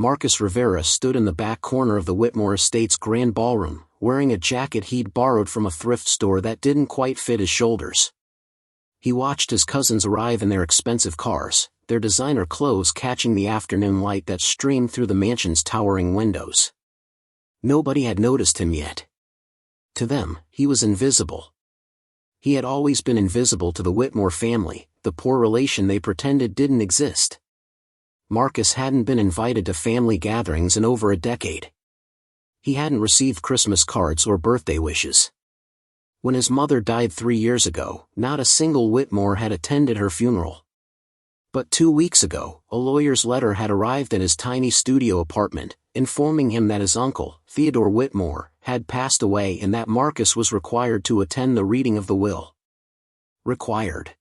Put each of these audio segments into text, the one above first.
Marcus Rivera stood in the back corner of the Whitmore estate's grand ballroom, wearing a jacket he'd borrowed from a thrift store that didn't quite fit his shoulders. He watched his cousins arrive in their expensive cars, their designer clothes catching the afternoon light that streamed through the mansion's towering windows. Nobody had noticed him yet. To them, he was invisible. He had always been invisible to the Whitmore family, the poor relation they pretended didn't exist. Marcus hadn't been invited to family gatherings in over a decade. He hadn't received Christmas cards or birthday wishes. When his mother died 3 years ago, not a single Whitmore had attended her funeral. But 2 weeks ago, a lawyer's letter had arrived at his tiny studio apartment, informing him that his uncle, Theodore Whitmore, had passed away and that Marcus was required to attend the reading of the will. Required.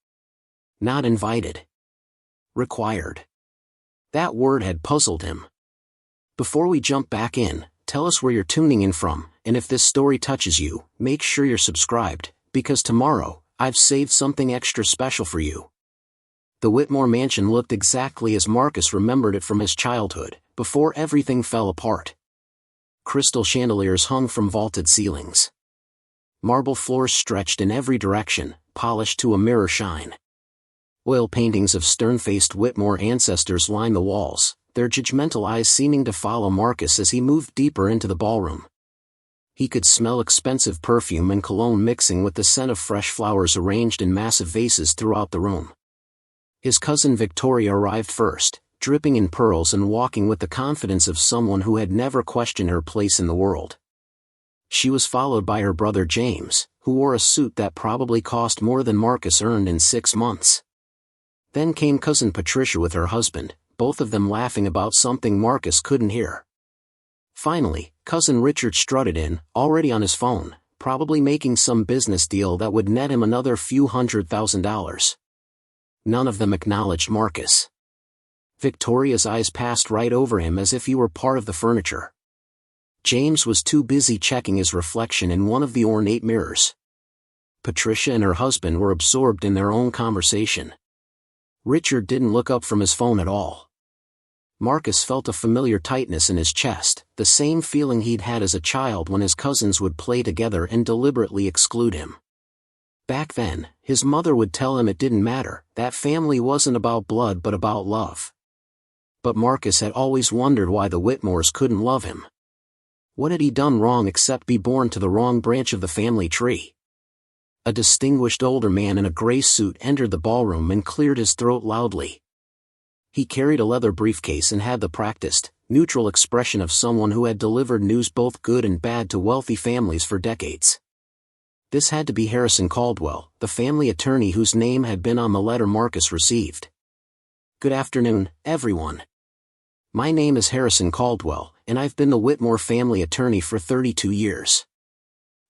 Not invited. Required. That word had puzzled him. Before we jump back in, tell us where you're tuning in from, and if this story touches you, make sure you're subscribed, because tomorrow, I've saved something extra special for you. The Whitmore mansion looked exactly as Marcus remembered it from his childhood, before everything fell apart. Crystal chandeliers hung from vaulted ceilings. Marble floors stretched in every direction, polished to a mirror shine. Oil paintings of stern-faced Whitmore ancestors lined the walls, their judgmental eyes seeming to follow Marcus as he moved deeper into the ballroom. He could smell expensive perfume and cologne mixing with the scent of fresh flowers arranged in massive vases throughout the room. His cousin Victoria arrived first, dripping in pearls and walking with the confidence of someone who had never questioned her place in the world. She was followed by her brother James, who wore a suit that probably cost more than Marcus earned in 6 months. Then came cousin Patricia with her husband, both of them laughing about something Marcus couldn't hear. Finally, cousin Richard strutted in, already on his phone, probably making some business deal that would net him another few $100,000. None of them acknowledged Marcus. Victoria's eyes passed right over him as if he were part of the furniture. James was too busy checking his reflection in one of the ornate mirrors. Patricia and her husband were absorbed in their own conversation. Richard didn't look up from his phone at all. Marcus felt a familiar tightness in his chest, the same feeling he'd had as a child when his cousins would play together and deliberately exclude him. Back then, his mother would tell him it didn't matter, that family wasn't about blood but about love. But Marcus had always wondered why the Whitmores couldn't love him. What had he done wrong except be born to the wrong branch of the family tree? A distinguished older man in a gray suit entered the ballroom and cleared his throat loudly. He carried a leather briefcase and had the practiced, neutral expression of someone who had delivered news both good and bad to wealthy families for decades. This had to be Harrison Caldwell, the family attorney whose name had been on the letter Marcus received. "Good afternoon, everyone. My name is Harrison Caldwell, and I've been the Whitmore family attorney for 32 years.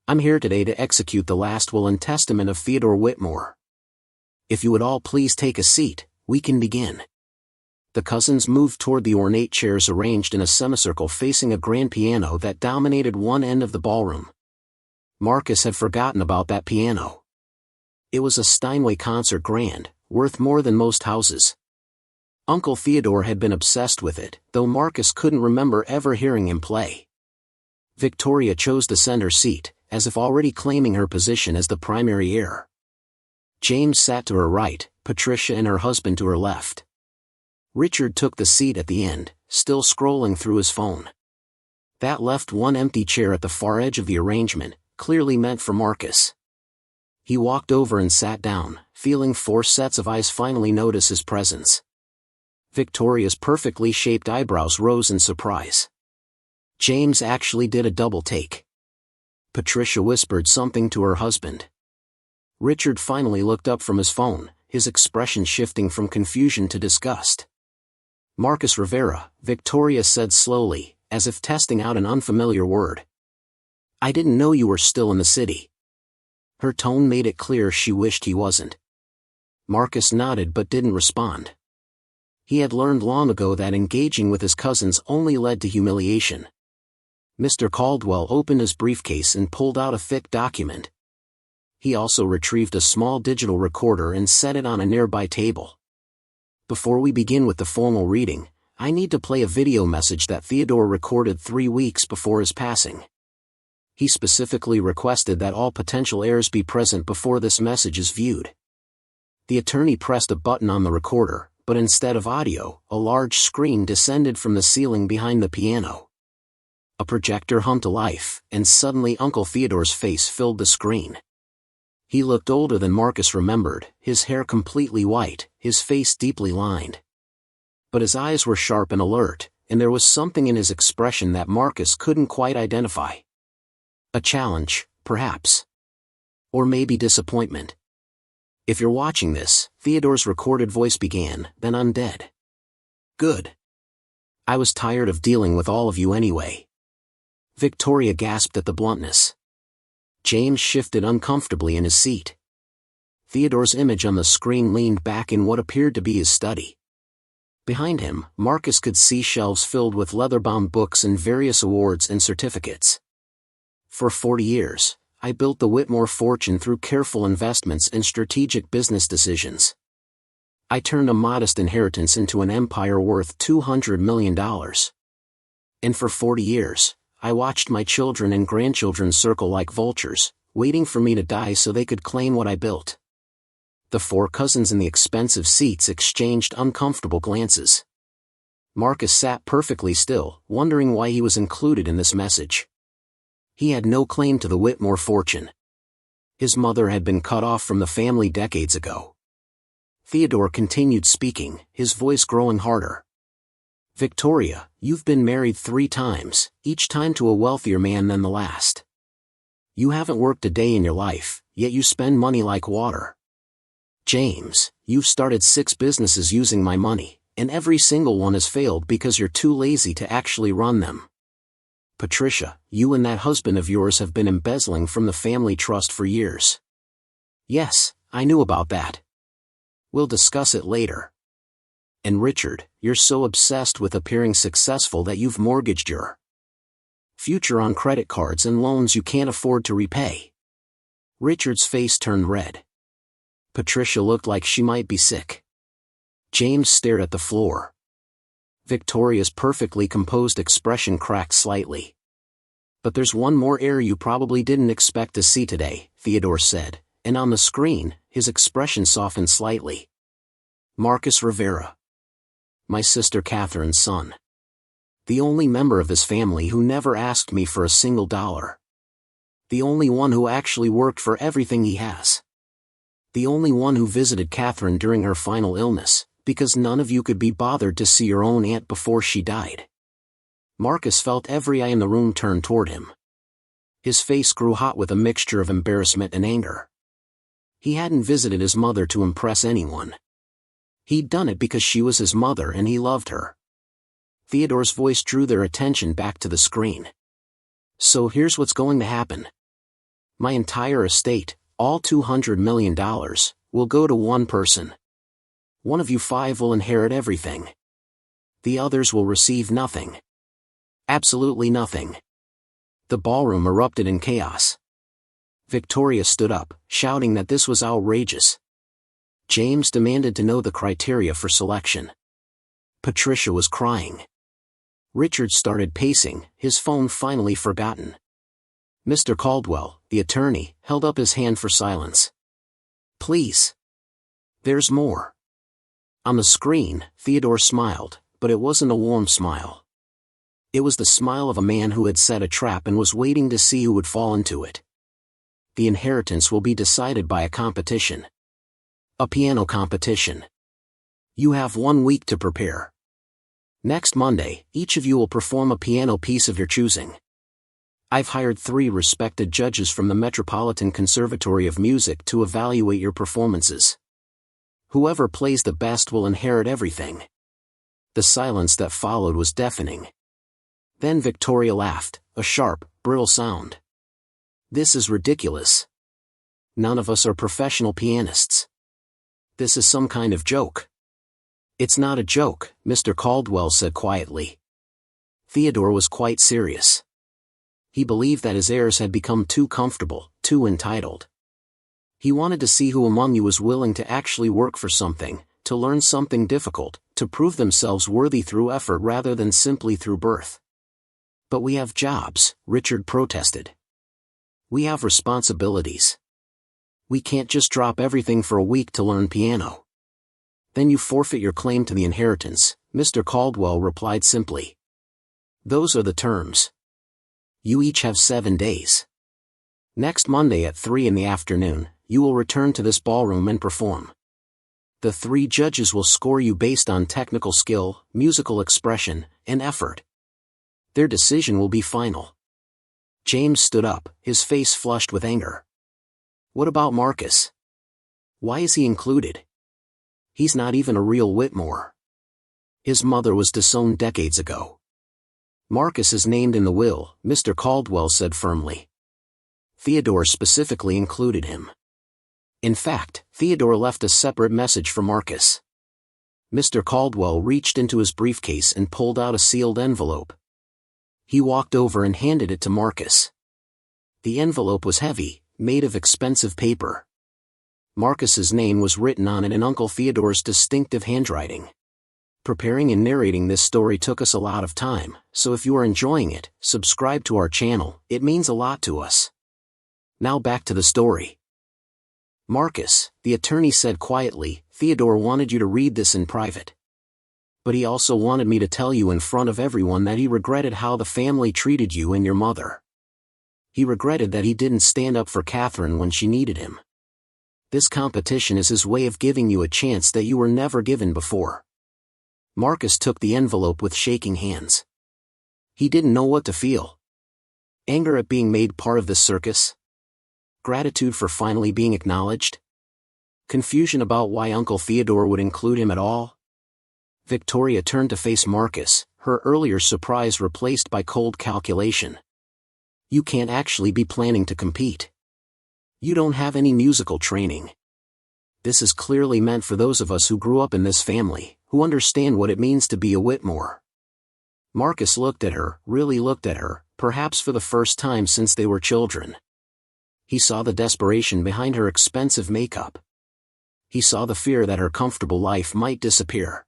I'm here today to execute the last will and testament of Theodore Whitmore. If you would all please take a seat, we can begin." The cousins moved toward the ornate chairs arranged in a semicircle facing a grand piano that dominated one end of the ballroom. Marcus had forgotten about that piano. It was a Steinway concert grand, worth more than most houses. Uncle Theodore had been obsessed with it, though Marcus couldn't remember ever hearing him play. Victoria chose the center seat, as if already claiming her position as the primary heir. James sat to her right, Patricia and her husband to her left. Richard took the seat at the end, still scrolling through his phone. That left one empty chair at the far edge of the arrangement, clearly meant for Marcus. He walked over and sat down, feeling 4 sets of eyes finally notice his presence. Victoria's perfectly shaped eyebrows rose in surprise. James actually did a double take. Patricia whispered something to her husband. Richard finally looked up from his phone, his expression shifting from confusion to disgust. "Marcus Rivera," Victoria said slowly, as if testing out an unfamiliar word. "I didn't know you were still in the city." Her tone made it clear she wished he wasn't. Marcus nodded but didn't respond. He had learned long ago that engaging with his cousins only led to humiliation. Mr. Caldwell opened his briefcase and pulled out a thick document. He also retrieved a small digital recorder and set it on a nearby table. "Before we begin with the formal reading, I need to play a video message that Theodore recorded 3 weeks before his passing. He specifically requested that all potential heirs be present before this message is viewed. The attorney pressed a button on the recorder, but instead of audio, a large screen descended from the ceiling behind the piano. A projector hummed to life, and suddenly Uncle Theodore's face filled the screen. He looked older than Marcus remembered, his hair completely white, his face deeply lined. But his eyes were sharp and alert, and there was something in his expression that Marcus couldn't quite identify. A challenge, perhaps. Or maybe disappointment. If you're watching this, Theodore's recorded voice began, then I'm dead. Good. I was tired of dealing with all of you anyway. Victoria gasped at the bluntness. James shifted uncomfortably in his seat. Theodore's image on the screen leaned back in what appeared to be his study. Behind him, Marcus could see shelves filled with leather-bound books and various awards and certificates. For 40 years, I built the Whitmore fortune through careful investments and strategic business decisions. I turned a modest inheritance into an empire worth $200 million. And for 40 years, I watched my children and grandchildren circle like vultures, waiting for me to die so they could claim what I built. The 4 cousins in the expensive seats exchanged uncomfortable glances. Marcus sat perfectly still, wondering why he was included in this message. He had no claim to the Whitmore fortune. His mother had been cut off from the family decades ago. Theodore continued speaking, his voice growing harder. Victoria, you've been married 3 times, each time to a wealthier man than the last. You haven't worked a day in your life, yet you spend money like water. James, you've started 6 businesses using my money, and every single one has failed because you're too lazy to actually run them. Patricia, you and that husband of yours have been embezzling from the family trust for years. Yes, I knew about that. We'll discuss it later. And Richard, you're so obsessed with appearing successful that you've mortgaged your future on credit cards and loans you can't afford to repay. Richard's face turned red. Patricia looked like she might be sick. James stared at the floor. Victoria's perfectly composed expression cracked slightly. But there's one more heir you probably didn't expect to see today, Theodore said, and on the screen, his expression softened slightly. Marcus Rivera. My sister Catherine's son. The only member of his family who never asked me for a single dollar. The only one who actually worked for everything he has. The only one who visited Catherine during her final illness, because none of you could be bothered to see your own aunt before she died. Marcus felt every eye in the room turn toward him. His face grew hot with a mixture of embarrassment and anger. He hadn't visited his mother to impress anyone. He'd done it because she was his mother and he loved her. Theodore's voice drew their attention back to the screen. So here's what's going to happen. My entire estate, all $200 million, will go to one person. One of you 5 will inherit everything. The others will receive nothing. Absolutely nothing. The ballroom erupted in chaos. Victoria stood up, shouting that this was outrageous. James demanded to know the criteria for selection. Patricia was crying. Richard started pacing, his phone finally forgotten. Mr. Caldwell, the attorney, held up his hand for silence. Please. There's more. On the screen, Theodore smiled, but it wasn't a warm smile. It was the smile of a man who had set a trap and was waiting to see who would fall into it. The inheritance will be decided by a competition. A piano competition. You have 1 week to prepare. Next Monday, each of you will perform a piano piece of your choosing. I've hired 3 respected judges from the Metropolitan Conservatory of Music to evaluate your performances. Whoever plays the best will inherit everything. The silence that followed was deafening. Then Victoria laughed, a sharp, brittle sound. This is ridiculous. None of us are professional pianists. This is some kind of joke. It's not a joke, Mr. Caldwell said quietly. Theodore was quite serious. He believed that his heirs had become too comfortable, too entitled. He wanted to see who among you was willing to actually work for something, to learn something difficult, to prove themselves worthy through effort rather than simply through birth. But we have jobs, Richard protested. We have responsibilities. We can't just drop everything for a week to learn piano. Then you forfeit your claim to the inheritance, Mr. Caldwell replied simply. Those are the terms. You each have 7 days. Next Monday at 3 in the afternoon, you will return to this ballroom and perform. The 3 judges will score you based on technical skill, musical expression, and effort. Their decision will be final. James stood up, his face flushed with anger. What about Marcus? Why is he included? He's not even a real Whitmore. His mother was disowned decades ago. Marcus is named in the will, Mr. Caldwell said firmly. Theodore specifically included him. In fact, Theodore left a separate message for Marcus. Mr. Caldwell reached into his briefcase and pulled out a sealed envelope. He walked over and handed it to Marcus. The envelope was heavy, made of expensive paper. Marcus's name was written on it in Uncle Theodore's distinctive handwriting. Preparing and narrating this story took us a lot of time, so if you are enjoying it, subscribe to our channel, it means a lot to us. Now back to the story. Marcus, the attorney said quietly, Theodore wanted you to read this in private. But he also wanted me to tell you in front of everyone that he regretted how the family treated you and your mother. He regretted that he didn't stand up for Catherine when she needed him. This competition is his way of giving you a chance that you were never given before. Marcus took the envelope with shaking hands. He didn't know what to feel. Anger at being made part of this circus? Gratitude for finally being acknowledged? Confusion about why Uncle Theodore would include him at all? Victoria turned to face Marcus, her earlier surprise replaced by cold calculation. You can't actually be planning to compete. You don't have any musical training. This is clearly meant for those of us who grew up in this family, who understand what it means to be a Whitmore. Marcus looked at her, really looked at her, perhaps for the first time since they were children. He saw the desperation behind her expensive makeup. He saw the fear that her comfortable life might disappear.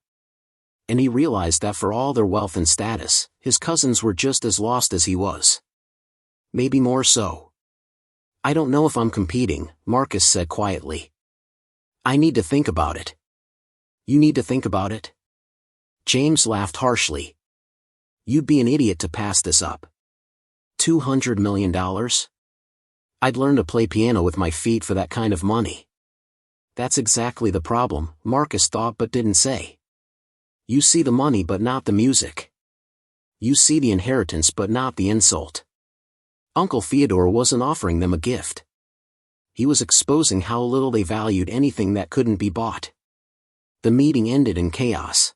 And he realized that for all their wealth and status, his cousins were just as lost as he was. Maybe more so. I don't know if I'm competing, Marcus said quietly. I need to think about it. You need to think about it? James laughed harshly. You'd be an idiot to pass this up. $200 million? I'd learn to play piano with my feet for that kind of money. That's exactly the problem, Marcus thought but didn't say. You see the money but not the music. You see the inheritance but not the insult. Uncle Theodore wasn't offering them a gift. He was exposing how little they valued anything that couldn't be bought. The meeting ended in chaos.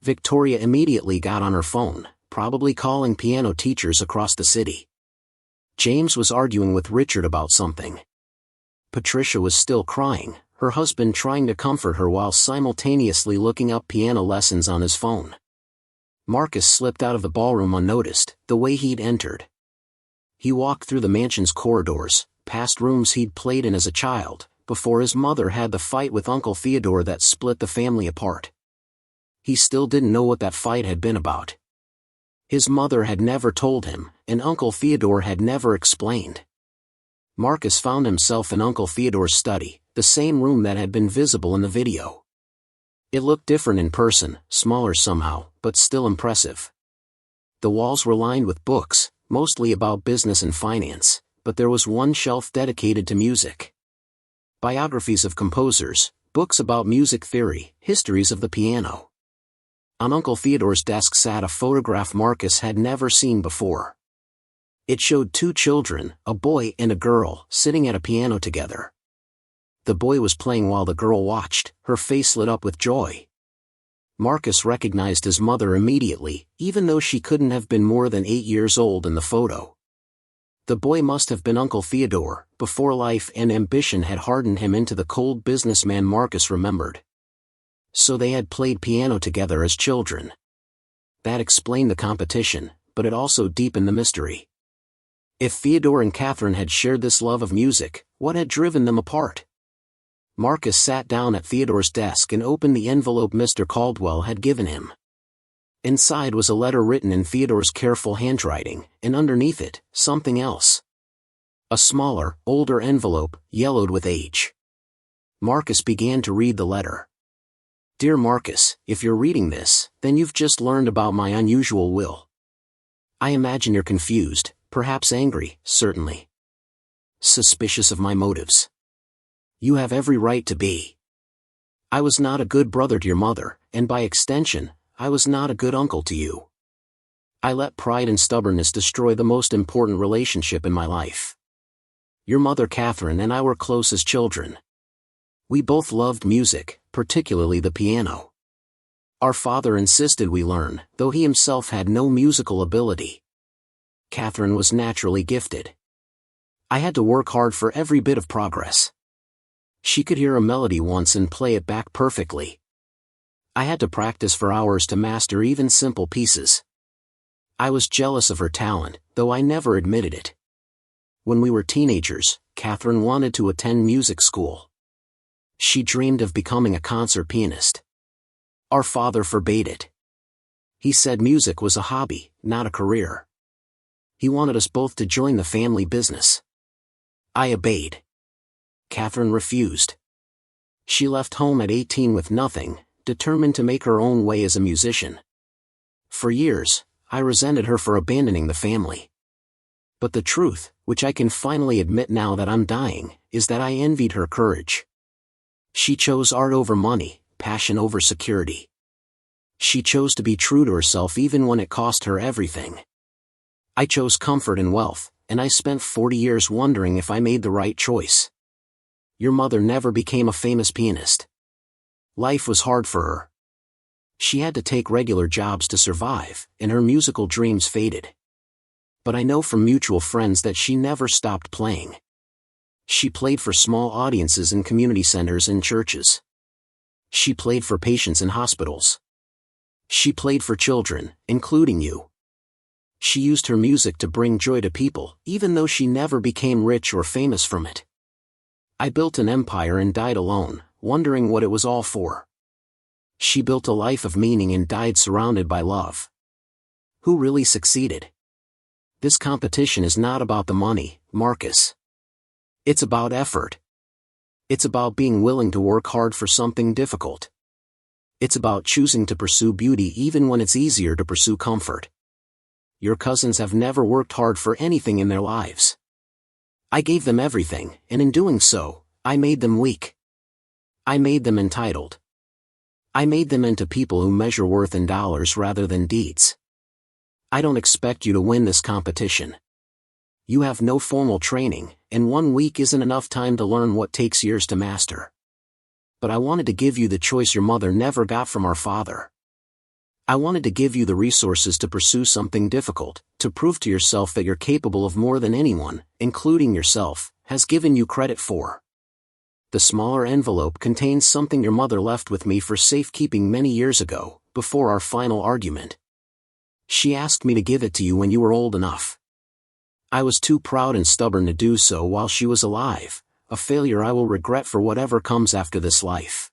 Victoria immediately got on her phone, probably calling piano teachers across the city. James was arguing with Richard about something. Patricia was still crying, her husband trying to comfort her while simultaneously looking up piano lessons on his phone. Marcus slipped out of the ballroom unnoticed, the way he'd entered. He walked through the mansion's corridors, past rooms he'd played in as a child, before his mother had the fight with Uncle Theodore that split the family apart. He still didn't know what that fight had been about. His mother had never told him, and Uncle Theodore had never explained. Marcus found himself in Uncle Theodore's study, the same room that had been visible in the video. It looked different in person, smaller somehow, but still impressive. The walls were lined with books, mostly about business and finance, but there was one shelf dedicated to music. Biographies of composers, books about music theory, histories of the piano. On Uncle Theodore's desk sat a photograph Marcus had never seen before. It showed 2 children, a boy and a girl, sitting at a piano together. The boy was playing while the girl watched, her face lit up with joy. Marcus recognized his mother immediately, even though she couldn't have been more than 8 years old in the photo. The boy must have been Uncle Theodore, before life and ambition had hardened him into the cold businessman Marcus remembered. So they had played piano together as children. That explained the competition, but it also deepened the mystery. If Theodore and Catherine had shared this love of music, what had driven them apart? Marcus sat down at Theodore's desk and opened the envelope Mr. Caldwell had given him. Inside was a letter written in Theodore's careful handwriting, and underneath it, something else. A smaller, older envelope, yellowed with age. Marcus began to read the letter. Dear Marcus, if you're reading this, then you've just learned about my unusual will. I imagine you're confused, perhaps angry, certainly suspicious of my motives. You have every right to be. I was not a good brother to your mother, and by extension, I was not a good uncle to you. I let pride and stubbornness destroy the most important relationship in my life. Your mother Catherine and I were close as children. We both loved music, particularly the piano. Our father insisted we learn, though he himself had no musical ability. Catherine was naturally gifted. I had to work hard for every bit of progress. She could hear a melody once and play it back perfectly. I had to practice for hours to master even simple pieces. I was jealous of her talent, though I never admitted it. When we were teenagers, Catherine wanted to attend music school. She dreamed of becoming a concert pianist. Our father forbade it. He said music was a hobby, not a career. He wanted us both to join the family business. I obeyed. Catherine refused. She left home at 18 with nothing, determined to make her own way as a musician. For years, I resented her for abandoning the family. But the truth, which I can finally admit now that I'm dying, is that I envied her courage. She chose art over money, passion over security. She chose to be true to herself even when it cost her everything. I chose comfort and wealth, and I spent 40 years wondering if I made the right choice. Your mother never became a famous pianist. Life was hard for her. She had to take regular jobs to survive, and her musical dreams faded. But I know from mutual friends that she never stopped playing. She played for small audiences in community centers and churches. She played for patients in hospitals. She played for children, including you. She used her music to bring joy to people, even though she never became rich or famous from it. I built an empire and died alone, wondering what it was all for. She built a life of meaning and died surrounded by love. Who really succeeded? This competition is not about the money, Marcus. It's about effort. It's about being willing to work hard for something difficult. It's about choosing to pursue beauty even when it's easier to pursue comfort. Your cousins have never worked hard for anything in their lives. I gave them everything, and in doing so, I made them weak. I made them entitled. I made them into people who measure worth in dollars rather than deeds. I don't expect you to win this competition. You have no formal training, and 1 week isn't enough time to learn what takes years to master. But I wanted to give you the choice your mother never got from our father. I wanted to give you the resources to pursue something difficult, to prove to yourself that you're capable of more than anyone, including yourself, has given you credit for. The smaller envelope contains something your mother left with me for safekeeping many years ago, before our final argument. She asked me to give it to you when you were old enough. I was too proud and stubborn to do so while she was alive, a failure I will regret for whatever comes after this life.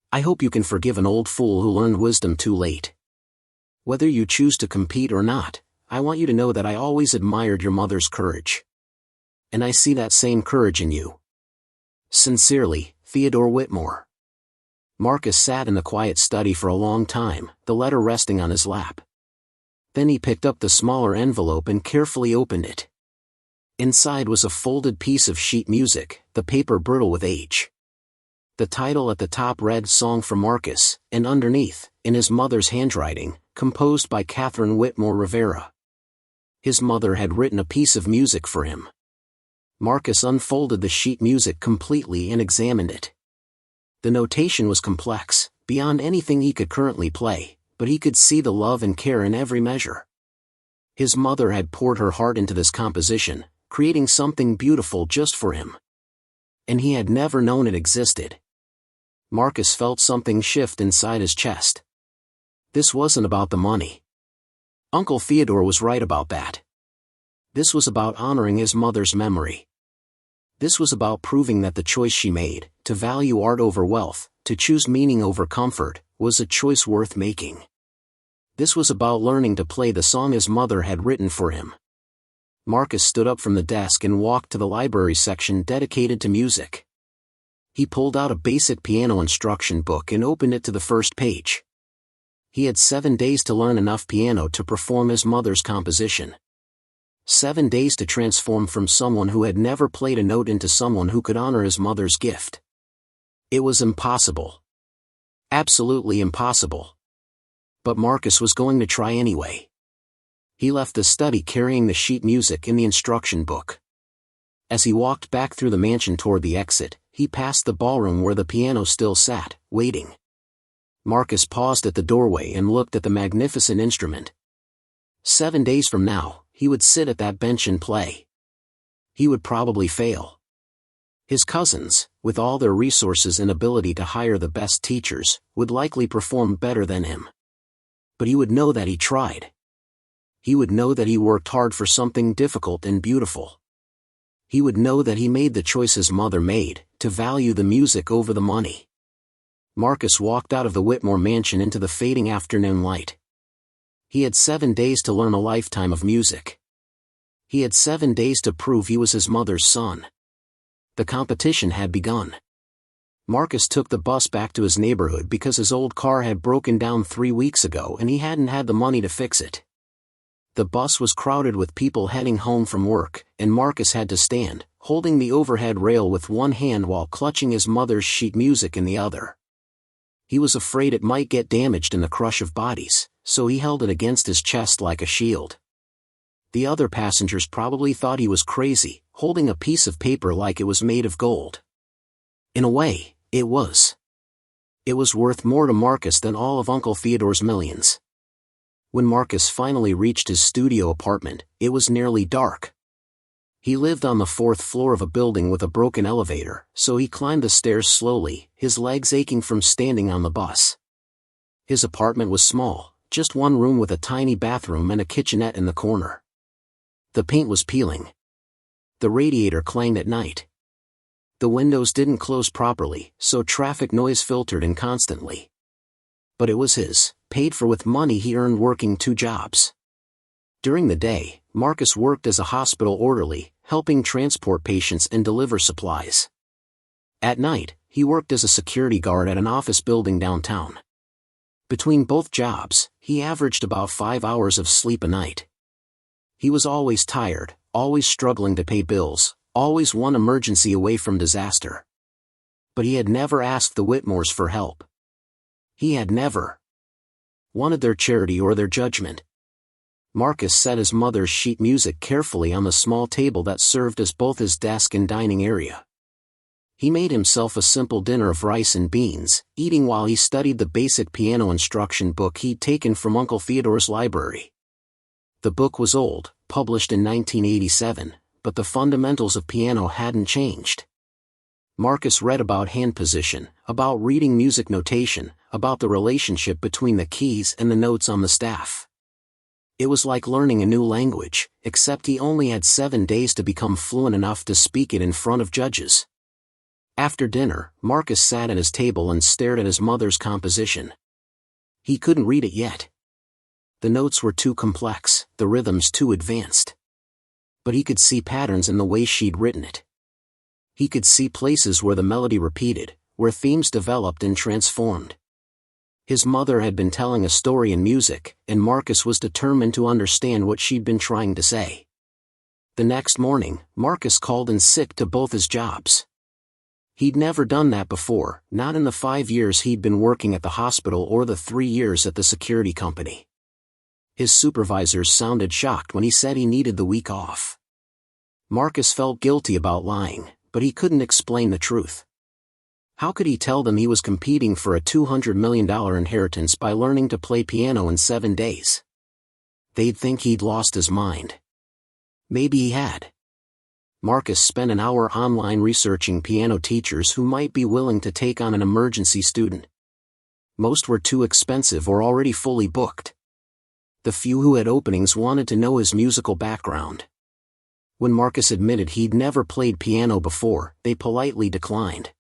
I hope you can forgive an old fool who learned wisdom too late. Whether you choose to compete or not, I want you to know that I always admired your mother's courage. And I see that same courage in you. Sincerely, Theodore Whitmore. Marcus sat in the quiet study for a long time, the letter resting on his lap. Then he picked up the smaller envelope and carefully opened it. Inside was a folded piece of sheet music, the paper brittle with age. The title at the top read Song for Marcus, and underneath, in his mother's handwriting, composed by Catherine Whitmore Rivera. His mother had written a piece of music for him. Marcus unfolded the sheet music completely and examined it. The notation was complex, beyond anything he could currently play, but he could see the love and care in every measure. His mother had poured her heart into this composition, creating something beautiful just for him. And he had never known it existed. Marcus felt something shift inside his chest. This wasn't about the money. Uncle Theodore was right about that. This was about honoring his mother's memory. This was about proving that the choice she made, to value art over wealth, to choose meaning over comfort, was a choice worth making. This was about learning to play the song his mother had written for him. Marcus stood up from the desk and walked to the library section dedicated to music. He pulled out a basic piano instruction book and opened it to the first page. He had 7 days to learn enough piano to perform his mother's composition. 7 days to transform from someone who had never played a note into someone who could honor his mother's gift. It was impossible. Absolutely impossible. But Marcus was going to try anyway. He left the study carrying the sheet music in the instruction book. As he walked back through the mansion toward the exit, he passed the ballroom where the piano still sat, waiting. Marcus paused at the doorway and looked at the magnificent instrument. 7 days from now, he would sit at that bench and play. He would probably fail. His cousins, with all their resources and ability to hire the best teachers, would likely perform better than him. But he would know that he tried. He would know that he worked hard for something difficult and beautiful. He would know that he made the choice his mother made, to value the music over the money. Marcus walked out of the Whitmore mansion into the fading afternoon light. He had 7 days to learn a lifetime of music. He had 7 days to prove he was his mother's son. The competition had begun. Marcus took the bus back to his neighborhood because his old car had broken down 3 weeks ago and he hadn't had the money to fix it. The bus was crowded with people heading home from work, and Marcus had to stand, holding the overhead rail with one hand while clutching his mother's sheet music in the other. He was afraid it might get damaged in the crush of bodies, so he held it against his chest like a shield. The other passengers probably thought he was crazy, holding a piece of paper like it was made of gold. In a way, it was. It was worth more to Marcus than all of Uncle Theodore's millions. When Marcus finally reached his studio apartment, it was nearly dark. He lived on the 4th floor of a building with a broken elevator, so he climbed the stairs slowly, his legs aching from standing on the bus. His apartment was small, just one room with a tiny bathroom and a kitchenette in the corner. The paint was peeling. The radiator clanged at night. The windows didn't close properly, so traffic noise filtered in constantly. But it was his, paid for with money he earned working 2 jobs. During the day, Marcus worked as a hospital orderly, helping transport patients and deliver supplies. At night, he worked as a security guard at an office building downtown. Between both jobs, he averaged about 5 hours of sleep a night. He was always tired, always struggling to pay bills, always one emergency away from disaster. But he had never asked the Whitmores for help. He had never wanted their charity or their judgment. Marcus set his mother's sheet music carefully on the small table that served as both his desk and dining area. He made himself a simple dinner of rice and beans, eating while he studied the basic piano instruction book he'd taken from Uncle Theodore's library. The book was old, published in 1987, but the fundamentals of piano hadn't changed. Marcus read about hand position, about reading music notation, about the relationship between the keys and the notes on the staff. It was like learning a new language, except he only had 7 days to become fluent enough to speak it in front of judges. After dinner, Marcus sat at his table and stared at his mother's composition. He couldn't read it yet. The notes were too complex, the rhythms too advanced. But he could see patterns in the way she'd written it. He could see places where the melody repeated, where themes developed and transformed. His mother had been telling a story in music, and Marcus was determined to understand what she'd been trying to say. The next morning, Marcus called in sick to both his jobs. He'd never done that before, not in the 5 years he'd been working at the hospital or the 3 years at the security company. His supervisors sounded shocked when he said he needed the week off. Marcus felt guilty about lying, but he couldn't explain the truth. How could he tell them he was competing for a $200 million inheritance by learning to play piano in 7 days? They'd think he'd lost his mind. Maybe he had. Marcus spent an hour online researching piano teachers who might be willing to take on an emergency student. Most were too expensive or already fully booked. The few who had openings wanted to know his musical background. When Marcus admitted he'd never played piano before, they politely declined.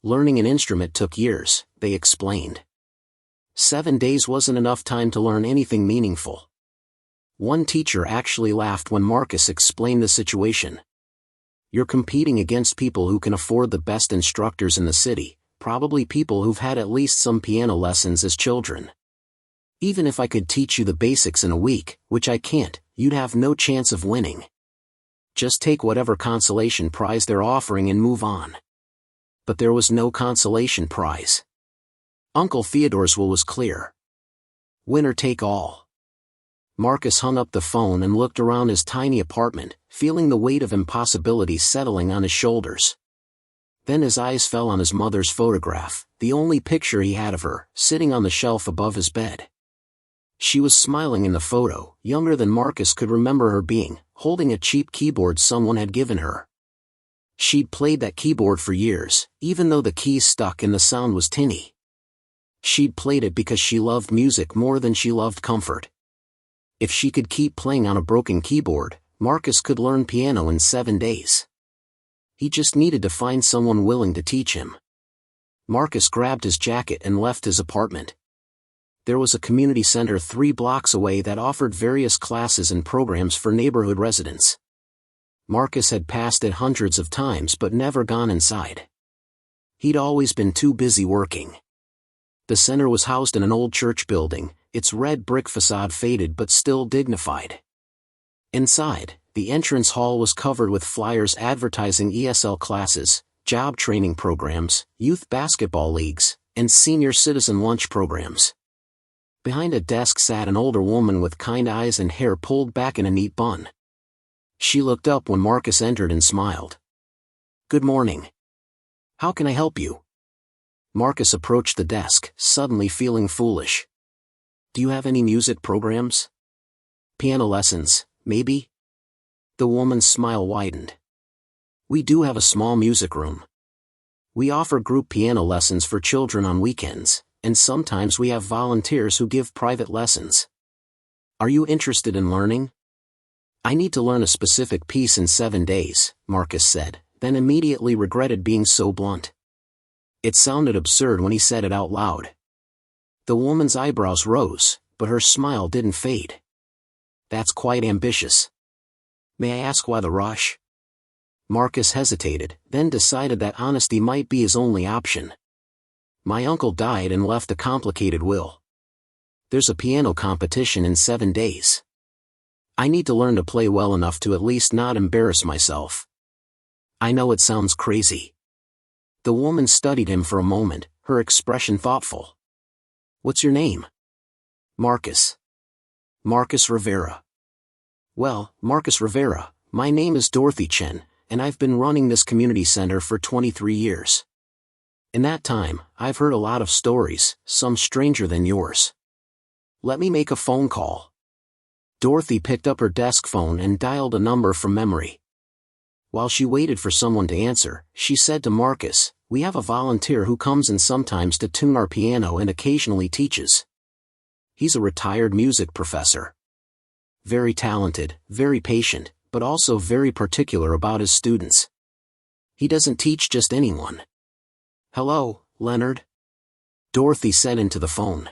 Learning an instrument took years, they explained. 7 days wasn't enough time to learn anything meaningful. One teacher actually laughed when Marcus explained the situation. You're competing against people who can afford the best instructors in the city, probably people who've had at least some piano lessons as children. Even if I could teach you the basics in a week, which I can't, you'd have no chance of winning. Just take whatever consolation prize they're offering and move on. But there was no consolation prize. Uncle Theodore's will was clear. Winner take all. Marcus hung up the phone and looked around his tiny apartment, feeling the weight of impossibility settling on his shoulders. Then his eyes fell on his mother's photograph, the only picture he had of her, sitting on the shelf above his bed. She was smiling in the photo, younger than Marcus could remember her being, holding a cheap keyboard someone had given her. She'd played that keyboard for years, even though the keys stuck and the sound was tinny. She'd played it because she loved music more than she loved comfort. If she could keep playing on a broken keyboard, Marcus could learn piano in 7 days. He just needed to find someone willing to teach him. Marcus grabbed his jacket and left his apartment. There was a community center 3 blocks away that offered various classes and programs for neighborhood residents. Marcus had passed it hundreds of times but never gone inside. He'd always been too busy working. The center was housed in an old church building, its red brick facade faded but still dignified. Inside, the entrance hall was covered with flyers advertising ESL classes, job training programs, youth basketball leagues, and senior citizen lunch programs. Behind a desk sat an older woman with kind eyes and hair pulled back in a neat bun. She looked up when Marcus entered and smiled. "Good morning. How can I help you?" Marcus approached the desk, suddenly feeling foolish. "Do you have any music programs? Piano lessons, maybe?" The woman's smile widened. "We do have a small music room. We offer group piano lessons for children on weekends, and sometimes we have volunteers who give private lessons. Are you interested in learning?" "I need to learn a specific piece in 7 days," Marcus said, then immediately regretted being so blunt. It sounded absurd when he said it out loud. The woman's eyebrows rose, but her smile didn't fade. "That's quite ambitious. May I ask why the rush?" Marcus hesitated, then decided that honesty might be his only option. "My uncle died and left a complicated will. There's a piano competition in 7 days. I need to learn to play well enough to at least not embarrass myself." "I know it sounds crazy." The woman studied him for a moment, her expression thoughtful. "What's your name?" "Marcus. Marcus Rivera." "Well, Marcus Rivera, my name is Dorothy Chen, and I've been running this community center for 23 years. In that time, I've heard a lot of stories, some stranger than yours. Let me make a phone call." Dorothy picked up her desk phone and dialed a number from memory. While she waited for someone to answer, she said to Marcus, "We have a volunteer who comes in sometimes to tune our piano and occasionally teaches. He's a retired music professor. Very talented, very patient, but also very particular about his students. He doesn't teach just anyone." "Hello, Leonard?" Dorothy said into the phone.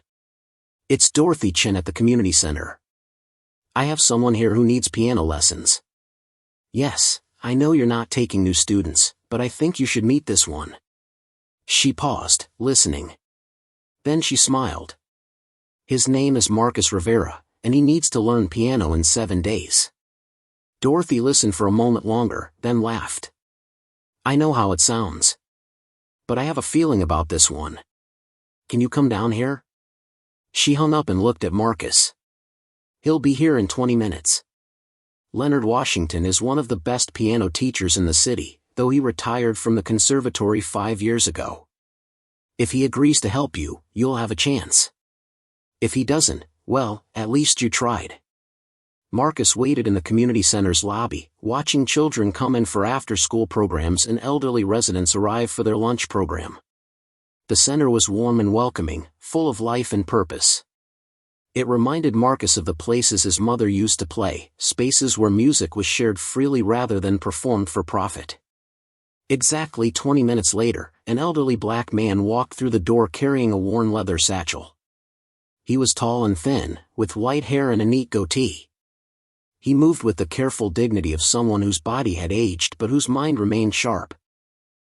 "It's Dorothy Chen at the community center. I have someone here who needs piano lessons." "Yes, I know you're not taking new students, but I think you should meet this one." She paused, listening. Then she smiled. "His name is Marcus Rivera, and he needs to learn piano in 7 days." Dorothy listened for a moment longer, then laughed. "I know how it sounds. But I have a feeling about this one. Can you come down here?" She hung up and looked at Marcus. "He'll be here in 20 minutes. Leonard Washington is one of the best piano teachers in the city, though he retired from the conservatory 5 years ago. If he agrees to help you, you'll have a chance. If he doesn't, well, at least you tried." Marcus waited in the community center's lobby, watching children come in for after-school programs and elderly residents arrive for their lunch program. The center was warm and welcoming, full of life and purpose. It reminded Marcus of the places his mother used to play, spaces where music was shared freely rather than performed for profit. Exactly 20 minutes later, an elderly black man walked through the door carrying a worn leather satchel. He was tall and thin, with white hair and a neat goatee. He moved with the careful dignity of someone whose body had aged but whose mind remained sharp.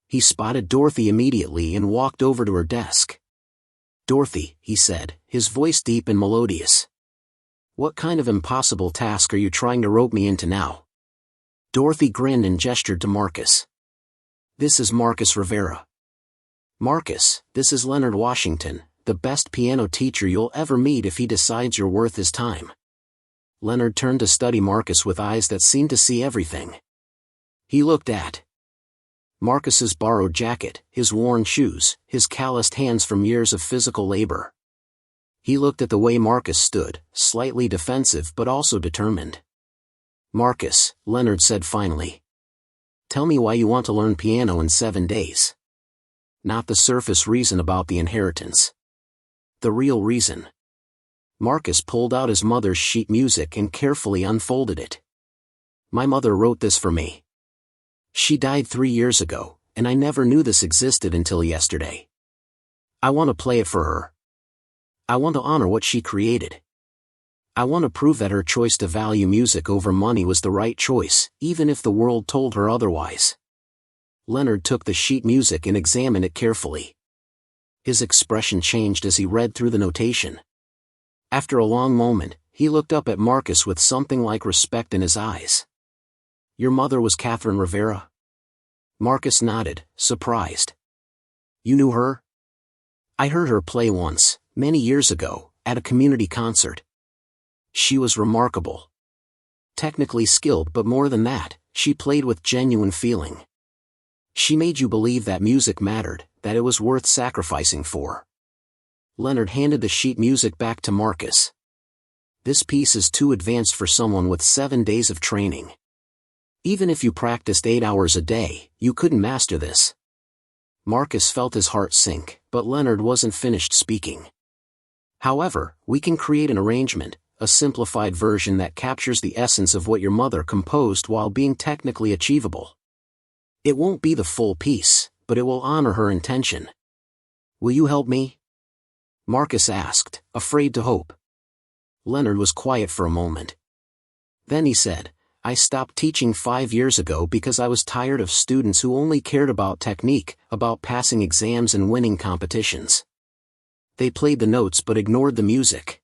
He spotted Dorothy immediately and walked over to her desk. "Dorothy," he said, his voice deep and melodious. "What kind of impossible task are you trying to rope me into now?" Dorothy grinned and gestured to Marcus. "This is Marcus Rivera." "Marcus, this is Leonard Washington, the best piano teacher you'll ever meet if he decides you're worth his time." Leonard turned to study Marcus with eyes that seemed to see everything. He looked at Marcus's borrowed jacket, his worn shoes, his calloused hands from years of physical labor. He looked at the way Marcus stood, slightly defensive but also determined. "Marcus," Leonard said finally, "tell me why you want to learn piano in 7 days. Not the surface reason about the inheritance. The real reason." Marcus pulled out his mother's sheet music and carefully unfolded it. "My mother wrote this for me. She died 3 years ago, and I never knew this existed until yesterday. I want to play it for her. I want to honor what she created. I want to prove that her choice to value music over money was the right choice, even if the world told her otherwise." Leonard took the sheet music and examined it carefully. His expression changed as he read through the notation. After a long moment, he looked up at Marcus with something like respect in his eyes. "Your mother was Catherine Rivera?" Marcus nodded, surprised. "You knew her?" "I heard her play once, many years ago, at a community concert. She was remarkable. Technically skilled, but more than that, she played with genuine feeling. She made you believe that music mattered, that it was worth sacrificing for." Leonard handed the sheet music back to Marcus. "This piece is too advanced for someone with 7 days of training. Even if you practiced 8 hours a day, you couldn't master this." Marcus felt his heart sink, but Leonard wasn't finished speaking. "However, we can create an arrangement, a simplified version that captures the essence of what your mother composed while being technically achievable. It won't be the full piece, but it will honor her intention. Will you help me?" Marcus asked, afraid to hope. Leonard was quiet for a moment. Then he said, "I stopped teaching 5 years ago because I was tired of students who only cared about technique, about passing exams and winning competitions. They played the notes but ignored the music.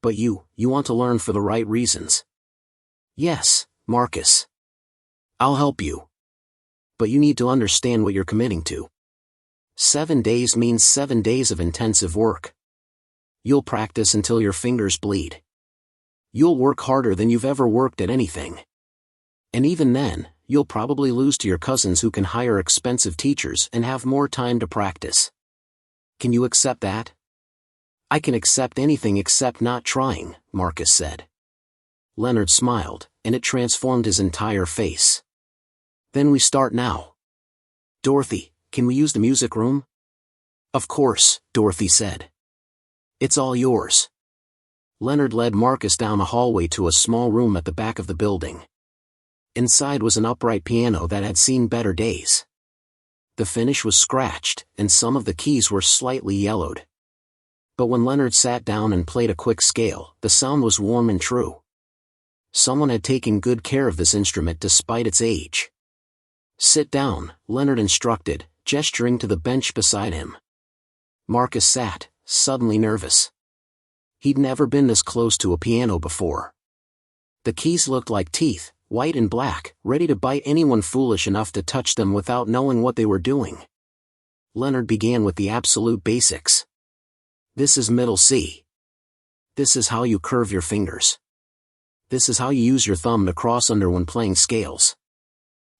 But you want to learn for the right reasons." "Yes, Marcus. I'll help you. But you need to understand what you're committing to. 7 days means 7 days of intensive work. You'll practice until your fingers bleed. You'll work harder than you've ever worked at anything. And even then, you'll probably lose to your cousins who can hire expensive teachers and have more time to practice. Can you accept that?" "I can accept anything except not trying," Marcus said. Leonard smiled, and it transformed his entire face. "Then we start now. Dorothy, can we use the music room?" "Of course," Dorothy said. "It's all yours." Leonard led Marcus down a hallway to a small room at the back of the building. Inside was an upright piano that had seen better days. The finish was scratched, and some of the keys were slightly yellowed. But when Leonard sat down and played a quick scale, the sound was warm and true. Someone had taken good care of this instrument despite its age. "Sit down," Leonard instructed, gesturing to the bench beside him. Marcus sat, suddenly nervous. He'd never been this close to a piano before. The keys looked like teeth, white and black, ready to bite anyone foolish enough to touch them without knowing what they were doing. Leonard began with the absolute basics. "This is middle C. This is how you curve your fingers. This is how you use your thumb to cross under when playing scales."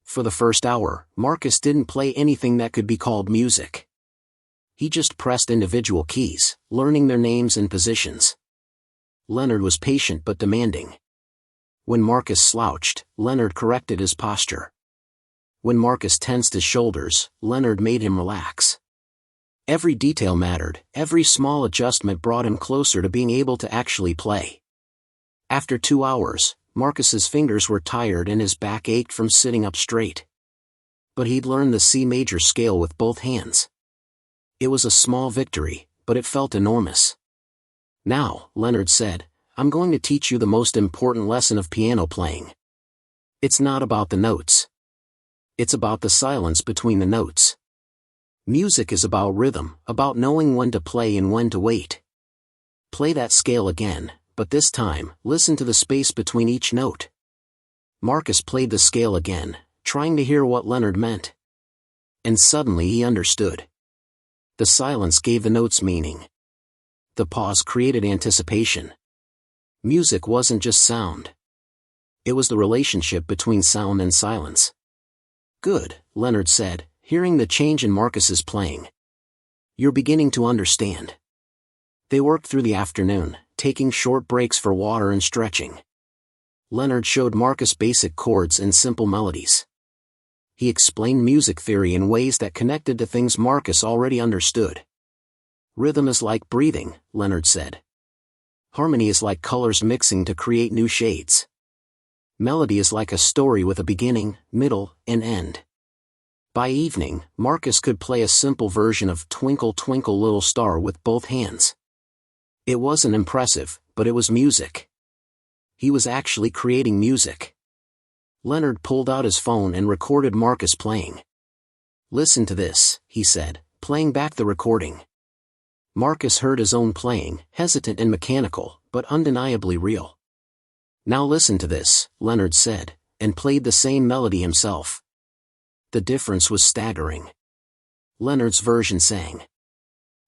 For the first hour, Marcus didn't play anything that could be called music. He just pressed individual keys, learning their names and positions. Leonard was patient but demanding. When Marcus slouched, Leonard corrected his posture. When Marcus tensed his shoulders, Leonard made him relax. Every detail mattered, every small adjustment brought him closer to being able to actually play. After 2 hours, Marcus's fingers were tired and his back ached from sitting up straight. But he'd learned the C major scale with both hands. It was a small victory, but it felt enormous. Now, Leonard said, I'm going to teach you the most important lesson of piano playing. It's not about the notes. It's about the silence between the notes. Music is about rhythm, about knowing when to play and when to wait. Play that scale again, but this time, listen to the space between each note. Marcus played the scale again, trying to hear what Leonard meant. And suddenly he understood. The silence gave the notes meaning. The pause created anticipation. Music wasn't just sound. It was the relationship between sound and silence. Good, Leonard said, hearing the change in Marcus's playing. You're beginning to understand. They worked through the afternoon, taking short breaks for water and stretching. Leonard showed Marcus basic chords and simple melodies. He explained music theory in ways that connected to things Marcus already understood. Rhythm is like breathing, Leonard said. Harmony is like colors mixing to create new shades. Melody is like a story with a beginning, middle, and end. By evening, Marcus could play a simple version of Twinkle Twinkle Little Star with both hands. It wasn't impressive, but it was music. He was actually creating music. Leonard pulled out his phone and recorded Marcus playing. Listen to this, he said, playing back the recording. Marcus heard his own playing, hesitant and mechanical, but undeniably real. Now listen to this, Leonard said, and played the same melody himself. The difference was staggering. Leonard's version sang.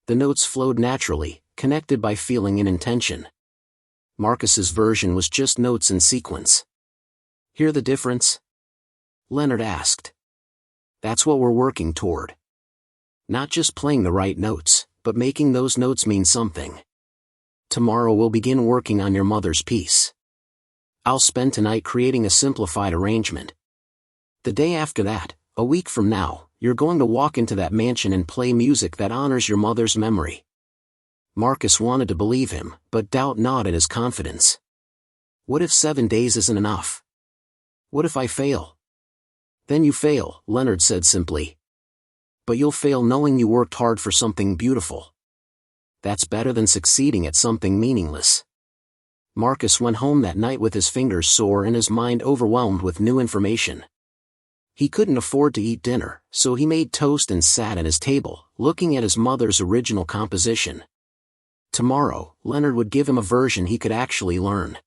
The notes flowed naturally, connected by feeling and intention. Marcus's version was just notes in sequence. Hear the difference? Leonard asked. That's what we're working toward. Not just playing the right notes, but making those notes mean something. Tomorrow we'll begin working on your mother's piece. I'll spend tonight creating a simplified arrangement. The day after that, a week from now, you're going to walk into that mansion and play music that honors your mother's memory. Marcus wanted to believe him, but doubt gnawed at his confidence. What if 7 days isn't enough? What if I fail? Then you fail, Leonard said simply. But you'll fail knowing you worked hard for something beautiful. That's better than succeeding at something meaningless. Marcus went home that night with his fingers sore and his mind overwhelmed with new information. He couldn't afford to eat dinner, so he made toast and sat at his table, looking at his mother's original composition. Tomorrow, Leonard would give him a version he could actually learn.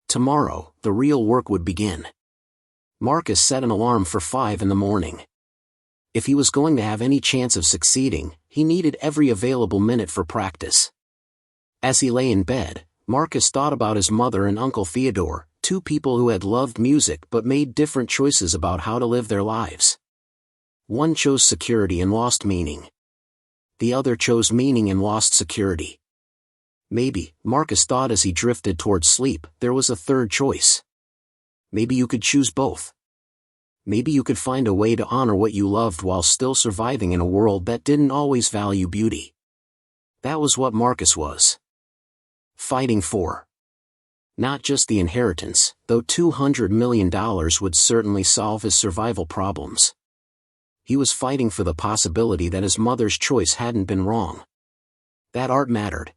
Tomorrow, the real work would begin. Marcus set an alarm for 5 in the morning. If he was going to have any chance of succeeding, he needed every available minute for practice. As he lay in bed, Marcus thought about his mother and Uncle Theodore, 2 people who had loved music but made different choices about how to live their lives. One chose security and lost meaning. The other chose meaning and lost security. Maybe, Marcus thought as he drifted towards sleep, there was a third choice. Maybe you could choose both. Maybe you could find a way to honor what you loved while still surviving in a world that didn't always value beauty. That was what Marcus was fighting for. Not just the inheritance, though $200 million would certainly solve his survival problems. He was fighting for the possibility that his mother's choice hadn't been wrong. That art mattered.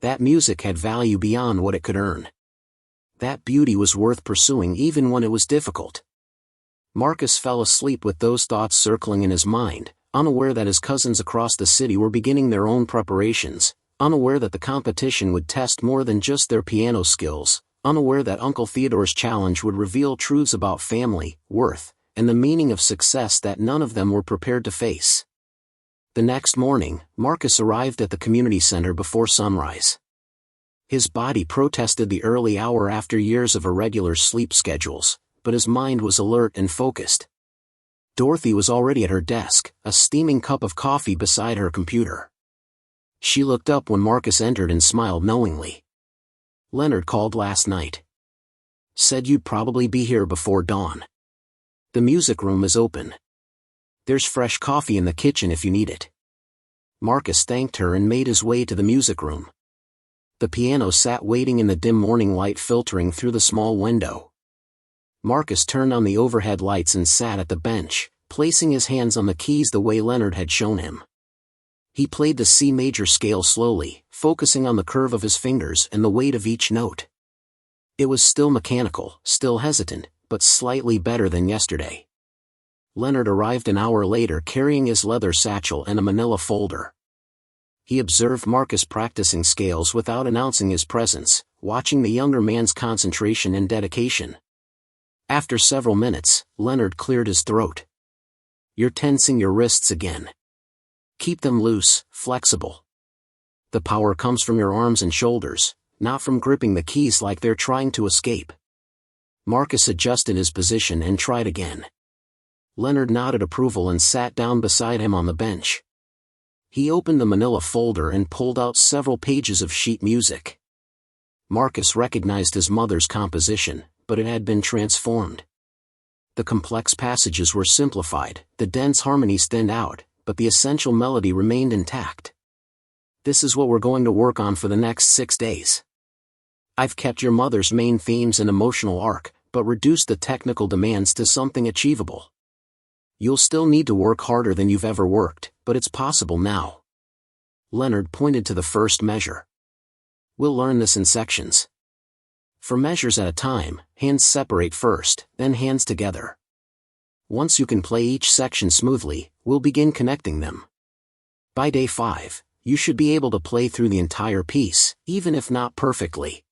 That music had value beyond what it could earn. That beauty was worth pursuing even when it was difficult. Marcus fell asleep with those thoughts circling in his mind, unaware that his cousins across the city were beginning their own preparations, unaware that the competition would test more than just their piano skills, unaware that Uncle Theodore's challenge would reveal truths about family, worth, and the meaning of success that none of them were prepared to face. The next morning, Marcus arrived at the community center before sunrise. His body protested the early hour after years of irregular sleep schedules, but his mind was alert and focused. Dorothy was already at her desk, a steaming cup of coffee beside her computer. She looked up when Marcus entered and smiled knowingly. Leonard called last night. Said you'd probably be here before dawn. The music room is open. There's fresh coffee in the kitchen if you need it. Marcus thanked her and made his way to the music room. The piano sat waiting in the dim morning light filtering through the small window. Marcus turned on the overhead lights and sat at the bench, placing his hands on the keys the way Leonard had shown him. He played the C major scale slowly, focusing on the curve of his fingers and the weight of each note. It was still mechanical, still hesitant, but slightly better than yesterday. Leonard arrived an hour later carrying his leather satchel and a manila folder. He observed Marcus practicing scales without announcing his presence, watching the younger man's concentration and dedication. After several minutes, Leonard cleared his throat. "You're tensing your wrists again. Keep them loose, flexible. The power comes from your arms and shoulders, not from gripping the keys like they're trying to escape." Marcus adjusted his position and tried again. Leonard nodded approval and sat down beside him on the bench. He opened the manila folder and pulled out several pages of sheet music. Marcus recognized his mother's composition, but it had been transformed. The complex passages were simplified, the dense harmonies thinned out, but the essential melody remained intact. "This is what we're going to work on for the next 6 days. I've kept your mother's main themes and emotional arc, but reduced the technical demands to something achievable. You'll still need to work harder than you've ever worked, but it's possible now." Leonard pointed to the first measure. "We'll learn this in sections. For measures at a time, hands separate first, then hands together. Once you can play each section smoothly, we'll begin connecting them. By day 5, you should be able to play through the entire piece, even if not perfectly.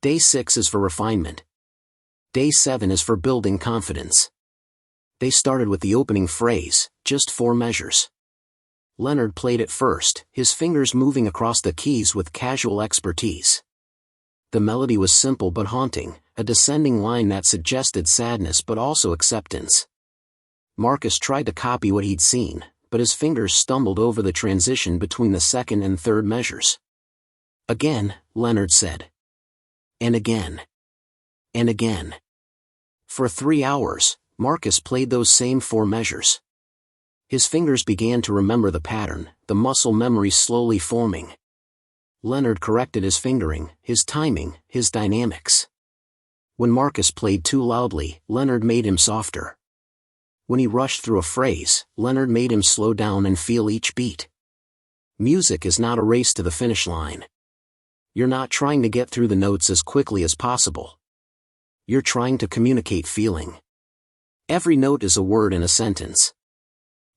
Day 6 is for refinement. Day 7 is for building confidence." They started with the opening phrase, just 4 measures. Leonard played it first, his fingers moving across the keys with casual expertise. The melody was simple but haunting, a descending line that suggested sadness but also acceptance. Marcus tried to copy what he'd seen, but his fingers stumbled over the transition between the second and third measures. "Again," Leonard said. And again. And again. For 3 hours, Marcus played those same 4 measures. His fingers began to remember the pattern, the muscle memory slowly forming. Leonard corrected his fingering, his timing, his dynamics. When Marcus played too loudly, Leonard made him softer. When he rushed through a phrase, Leonard made him slow down and feel each beat. Music is not a race to the finish line. You're not trying to get through the notes as quickly as possible. You're trying to communicate feeling. Every note is a word in a sentence.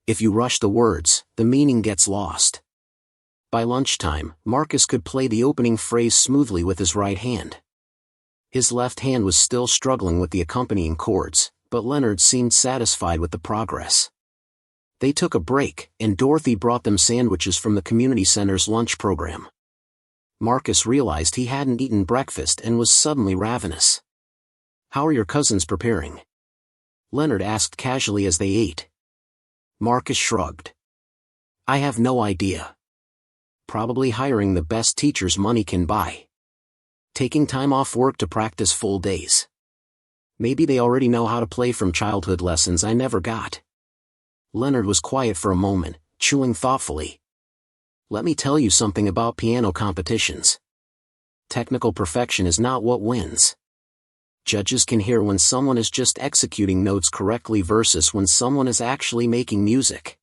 If you rush the words, the meaning gets lost. By lunchtime, Marcus could play the opening phrase smoothly with his right hand. His left hand was still struggling with the accompanying chords, but Leonard seemed satisfied with the progress. They took a break, and Dorothy brought them sandwiches from the community center's lunch program. Marcus realized he hadn't eaten breakfast and was suddenly ravenous. "How are your cousins preparing?" Leonard asked casually as they ate. Marcus shrugged. "I have no idea. Probably hiring the best teachers money can buy. Taking time off work to practice full days. Maybe they already know how to play from childhood lessons I never got." Leonard was quiet for a moment, chewing thoughtfully. "Let me tell you something about piano competitions. Technical perfection is not what wins. Judges can hear when someone is just executing notes correctly versus when someone is actually making music.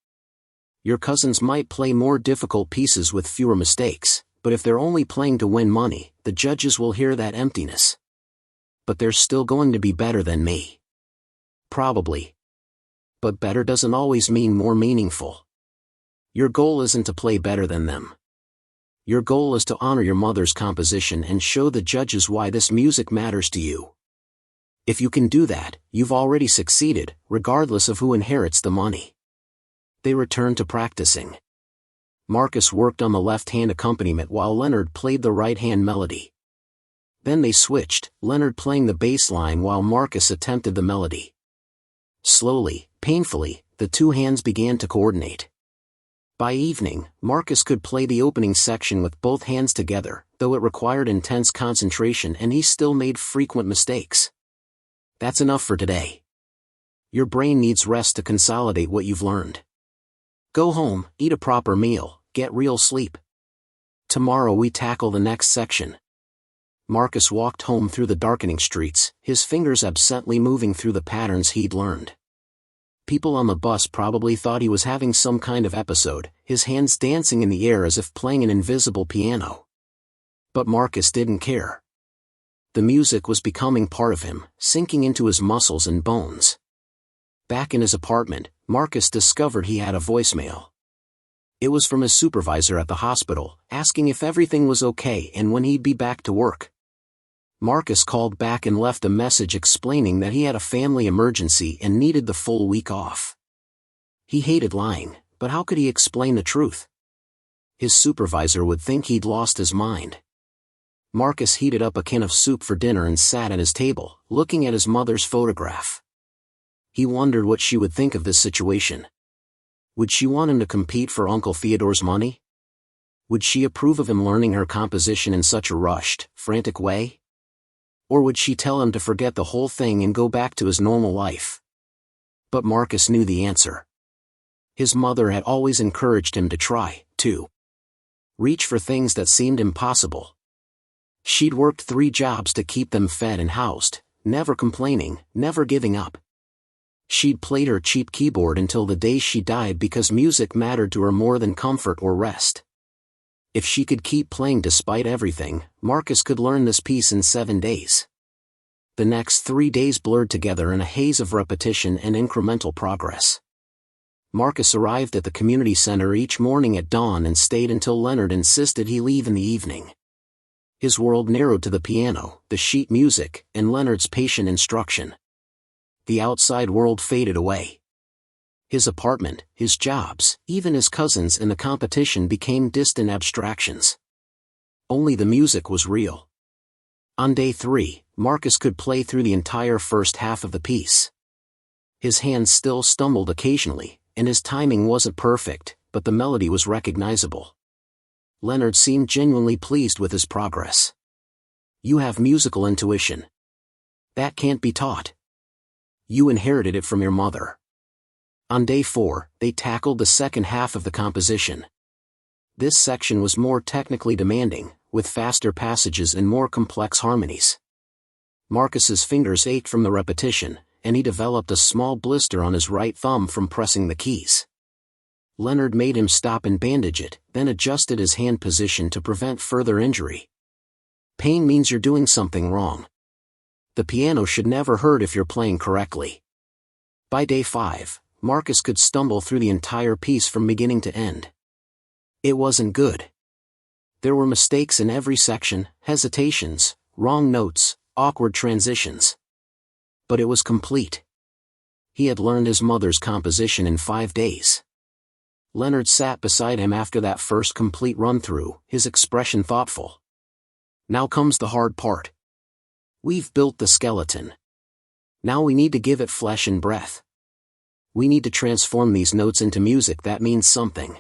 Your cousins might play more difficult pieces with fewer mistakes, but if they're only playing to win money, the judges will hear that emptiness. But they're still going to be better than me. Probably. But better doesn't always mean more meaningful. Your goal isn't to play better than them. Your goal is to honor your mother's composition and show the judges why this music matters to you. If you can do that, you've already succeeded, regardless of who inherits the money." They returned to practicing. Marcus worked on the left-hand accompaniment while Leonard played the right-hand melody. Then they switched, Leonard playing the bass line while Marcus attempted the melody. Slowly, painfully, the 2 hands began to coordinate. By evening, Marcus could play the opening section with both hands together, though it required intense concentration and he still made frequent mistakes. "That's enough for today. Your brain needs rest to consolidate what you've learned. Go home, eat a proper meal, get real sleep. Tomorrow we tackle the next section. Marcus walked home through the darkening streets, his fingers absently moving through the patterns he'd learned. People on the bus probably thought he was having some kind of episode, his hands dancing in the air as if playing an invisible piano. But Marcus didn't care. The music was becoming part of him, sinking into his muscles and bones. Back in his apartment, Marcus discovered he had a voicemail. It was from his supervisor at the hospital, asking if everything was okay and when he'd be back to work. Marcus called back and left a message explaining that he had a family emergency and needed the full week off. He hated lying, but how could he explain the truth? His supervisor would think he'd lost his mind. Marcus heated up a can of soup for dinner and sat at his table, looking at his mother's photograph. He wondered what she would think of this situation. Would she want him to compete for Uncle Theodore's money? Would she approve of him learning her composition in such a rushed, frantic way? Or would she tell him to forget the whole thing and go back to his normal life? But Marcus knew the answer. His mother had always encouraged him to try, to reach for things that seemed impossible. She'd worked 3 jobs to keep them fed and housed, never complaining, never giving up. She'd played her cheap keyboard until the day she died because music mattered to her more than comfort or rest. If she could keep playing despite everything, Marcus could learn this piece in 7 days. The next 3 days blurred together in a haze of repetition and incremental progress. Marcus arrived at the community center each morning at dawn and stayed until Leonard insisted he leave in the evening. His world narrowed to the piano, the sheet music, and Leonard's patient instruction. The outside world faded away. His apartment, his jobs, even his cousins and the competition became distant abstractions. Only the music was real. On day 3, Marcus could play through the entire first half of the piece. His hands still stumbled occasionally, and his timing wasn't perfect, but the melody was recognizable. Leonard seemed genuinely pleased with his progress. You have musical intuition. That can't be taught. You inherited it from your mother. On day 4, they tackled the second half of the composition. This section was more technically demanding, with faster passages and more complex harmonies. Marcus's fingers ached from the repetition, and he developed a small blister on his right thumb from pressing the keys. Leonard made him stop and bandage it, then adjusted his hand position to prevent further injury. Pain means you're doing something wrong. The piano should never hurt if you're playing correctly. By day 5, Marcus could stumble through the entire piece from beginning to end. It wasn't good. There were mistakes in every section, hesitations, wrong notes, awkward transitions. But it was complete. He had learned his mother's composition in 5 days. Leonard sat beside him after that first complete run-through, his expression thoughtful. Now comes the hard part. We've built the skeleton. Now we need to give it flesh and breath. We need to transform these notes into music that means something.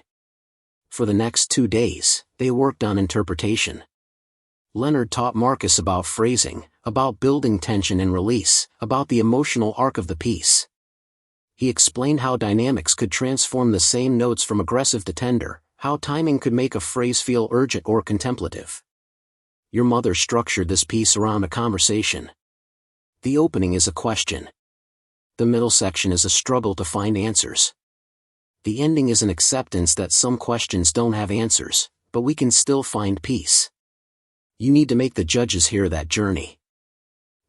For the next 2 days, they worked on interpretation. Leonard taught Marcus about phrasing, about building tension and release, about the emotional arc of the piece. He explained how dynamics could transform the same notes from aggressive to tender, how timing could make a phrase feel urgent or contemplative. Your mother structured this piece around a conversation. The opening is a question. The middle section is a struggle to find answers. The ending is an acceptance that some questions don't have answers, but we can still find peace. You need to make the judges hear that journey.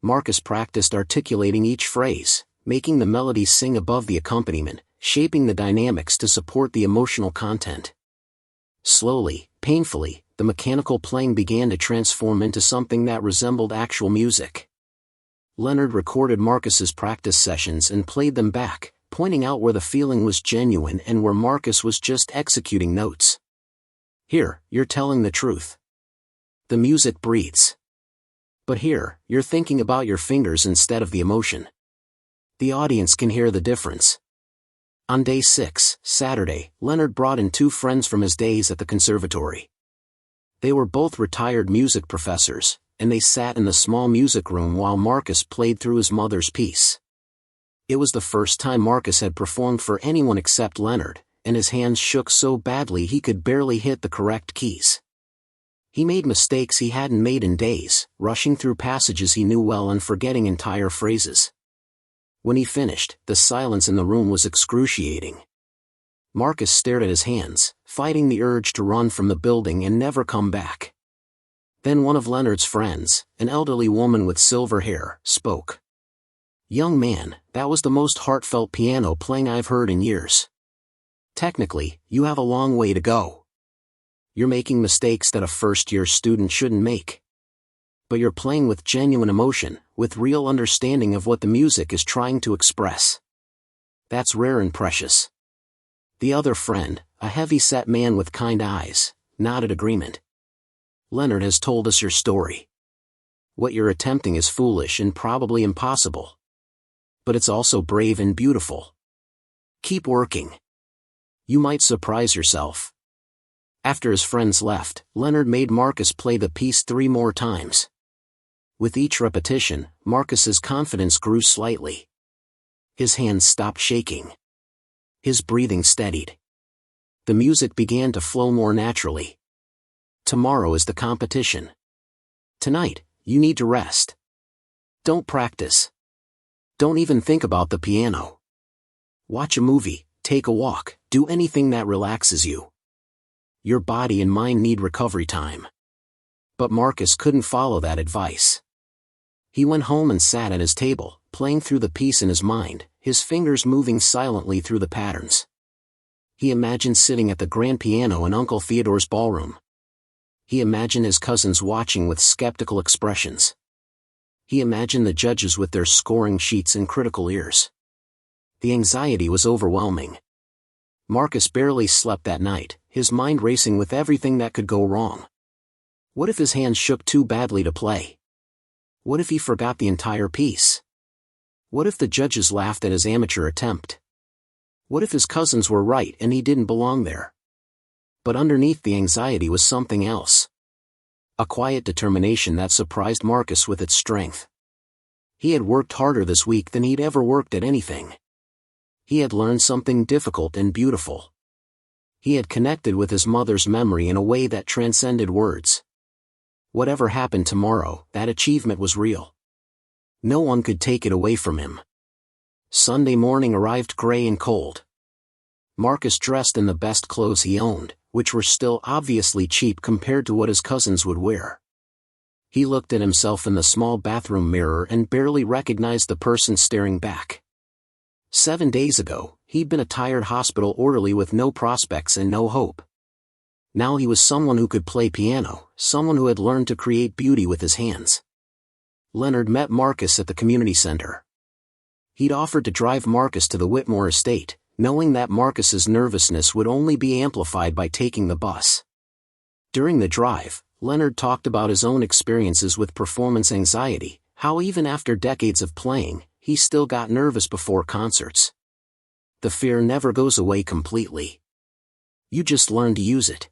Marcus practiced articulating each phrase, making the melody sing above the accompaniment, shaping the dynamics to support the emotional content. Slowly, painfully, the mechanical playing began to transform into something that resembled actual music. Leonard recorded Marcus's practice sessions and played them back, pointing out where the feeling was genuine and where Marcus was just executing notes. Here, you're telling the truth. The music breathes. But here, you're thinking about your fingers instead of the emotion. The audience can hear the difference. On day 6, Saturday, Leonard brought in 2 friends from his days at the conservatory. They were both retired music professors, and they sat in the small music room while Marcus played through his mother's piece. It was the first time Marcus had performed for anyone except Leonard, and his hands shook so badly he could barely hit the correct keys. He made mistakes he hadn't made in days, rushing through passages he knew well and forgetting entire phrases. When he finished, the silence in the room was excruciating. Marcus stared at his hands, fighting the urge to run from the building and never come back. Then one of Leonard's friends, an elderly woman with silver hair, spoke. "Young man, that was the most heartfelt piano playing I've heard in years. Technically, you have a long way to go. You're making mistakes that a first-year student shouldn't make. But you're playing with genuine emotion, with real understanding of what the music is trying to express. That's rare and precious." The other friend, a heavy-set man with kind eyes, nodded agreement. "Leonard has told us your story. What you're attempting is foolish and probably impossible. But it's also brave and beautiful. Keep working. You might surprise yourself." After his friends left, Leonard made Marcus play the piece 3 more times. With each repetition, Marcus's confidence grew slightly. His hands stopped shaking. His breathing steadied. The music began to flow more naturally. Tomorrow is the competition. Tonight, you need to rest. Don't practice. Don't even think about the piano. Watch a movie, take a walk, do anything that relaxes you. Your body and mind need recovery time. But Marcus couldn't follow that advice. He went home and sat at his table, playing through the piece in his mind, his fingers moving silently through the patterns. He imagined sitting at the grand piano in Uncle Theodore's ballroom. He imagined his cousins watching with skeptical expressions. He imagined the judges with their scoring sheets and critical ears. The anxiety was overwhelming. Marcus barely slept that night, his mind racing with everything that could go wrong. What if his hands shook too badly to play? What if he forgot the entire piece? What if the judges laughed at his amateur attempt? What if his cousins were right and he didn't belong there? But underneath the anxiety was something else. A quiet determination that surprised Marcus with its strength. He had worked harder this week than he'd ever worked at anything. He had learned something difficult and beautiful. He had connected with his mother's memory in a way that transcended words. Whatever happened tomorrow, that achievement was real. No one could take it away from him. Sunday morning arrived gray and cold. Marcus dressed in the best clothes he owned, which were still obviously cheap compared to what his cousins would wear. He looked at himself in the small bathroom mirror and barely recognized the person staring back. 7 days ago, he'd been a tired hospital orderly with no prospects and no hope. Now he was someone who could play piano, someone who had learned to create beauty with his hands. Leonard met Marcus at the community center. He'd offered to drive Marcus to the Whitmore estate, knowing that Marcus's nervousness would only be amplified by taking the bus. During the drive, Leonard talked about his own experiences with performance anxiety, how even after decades of playing, he still got nervous before concerts. The fear never goes away completely. You just learn to use it.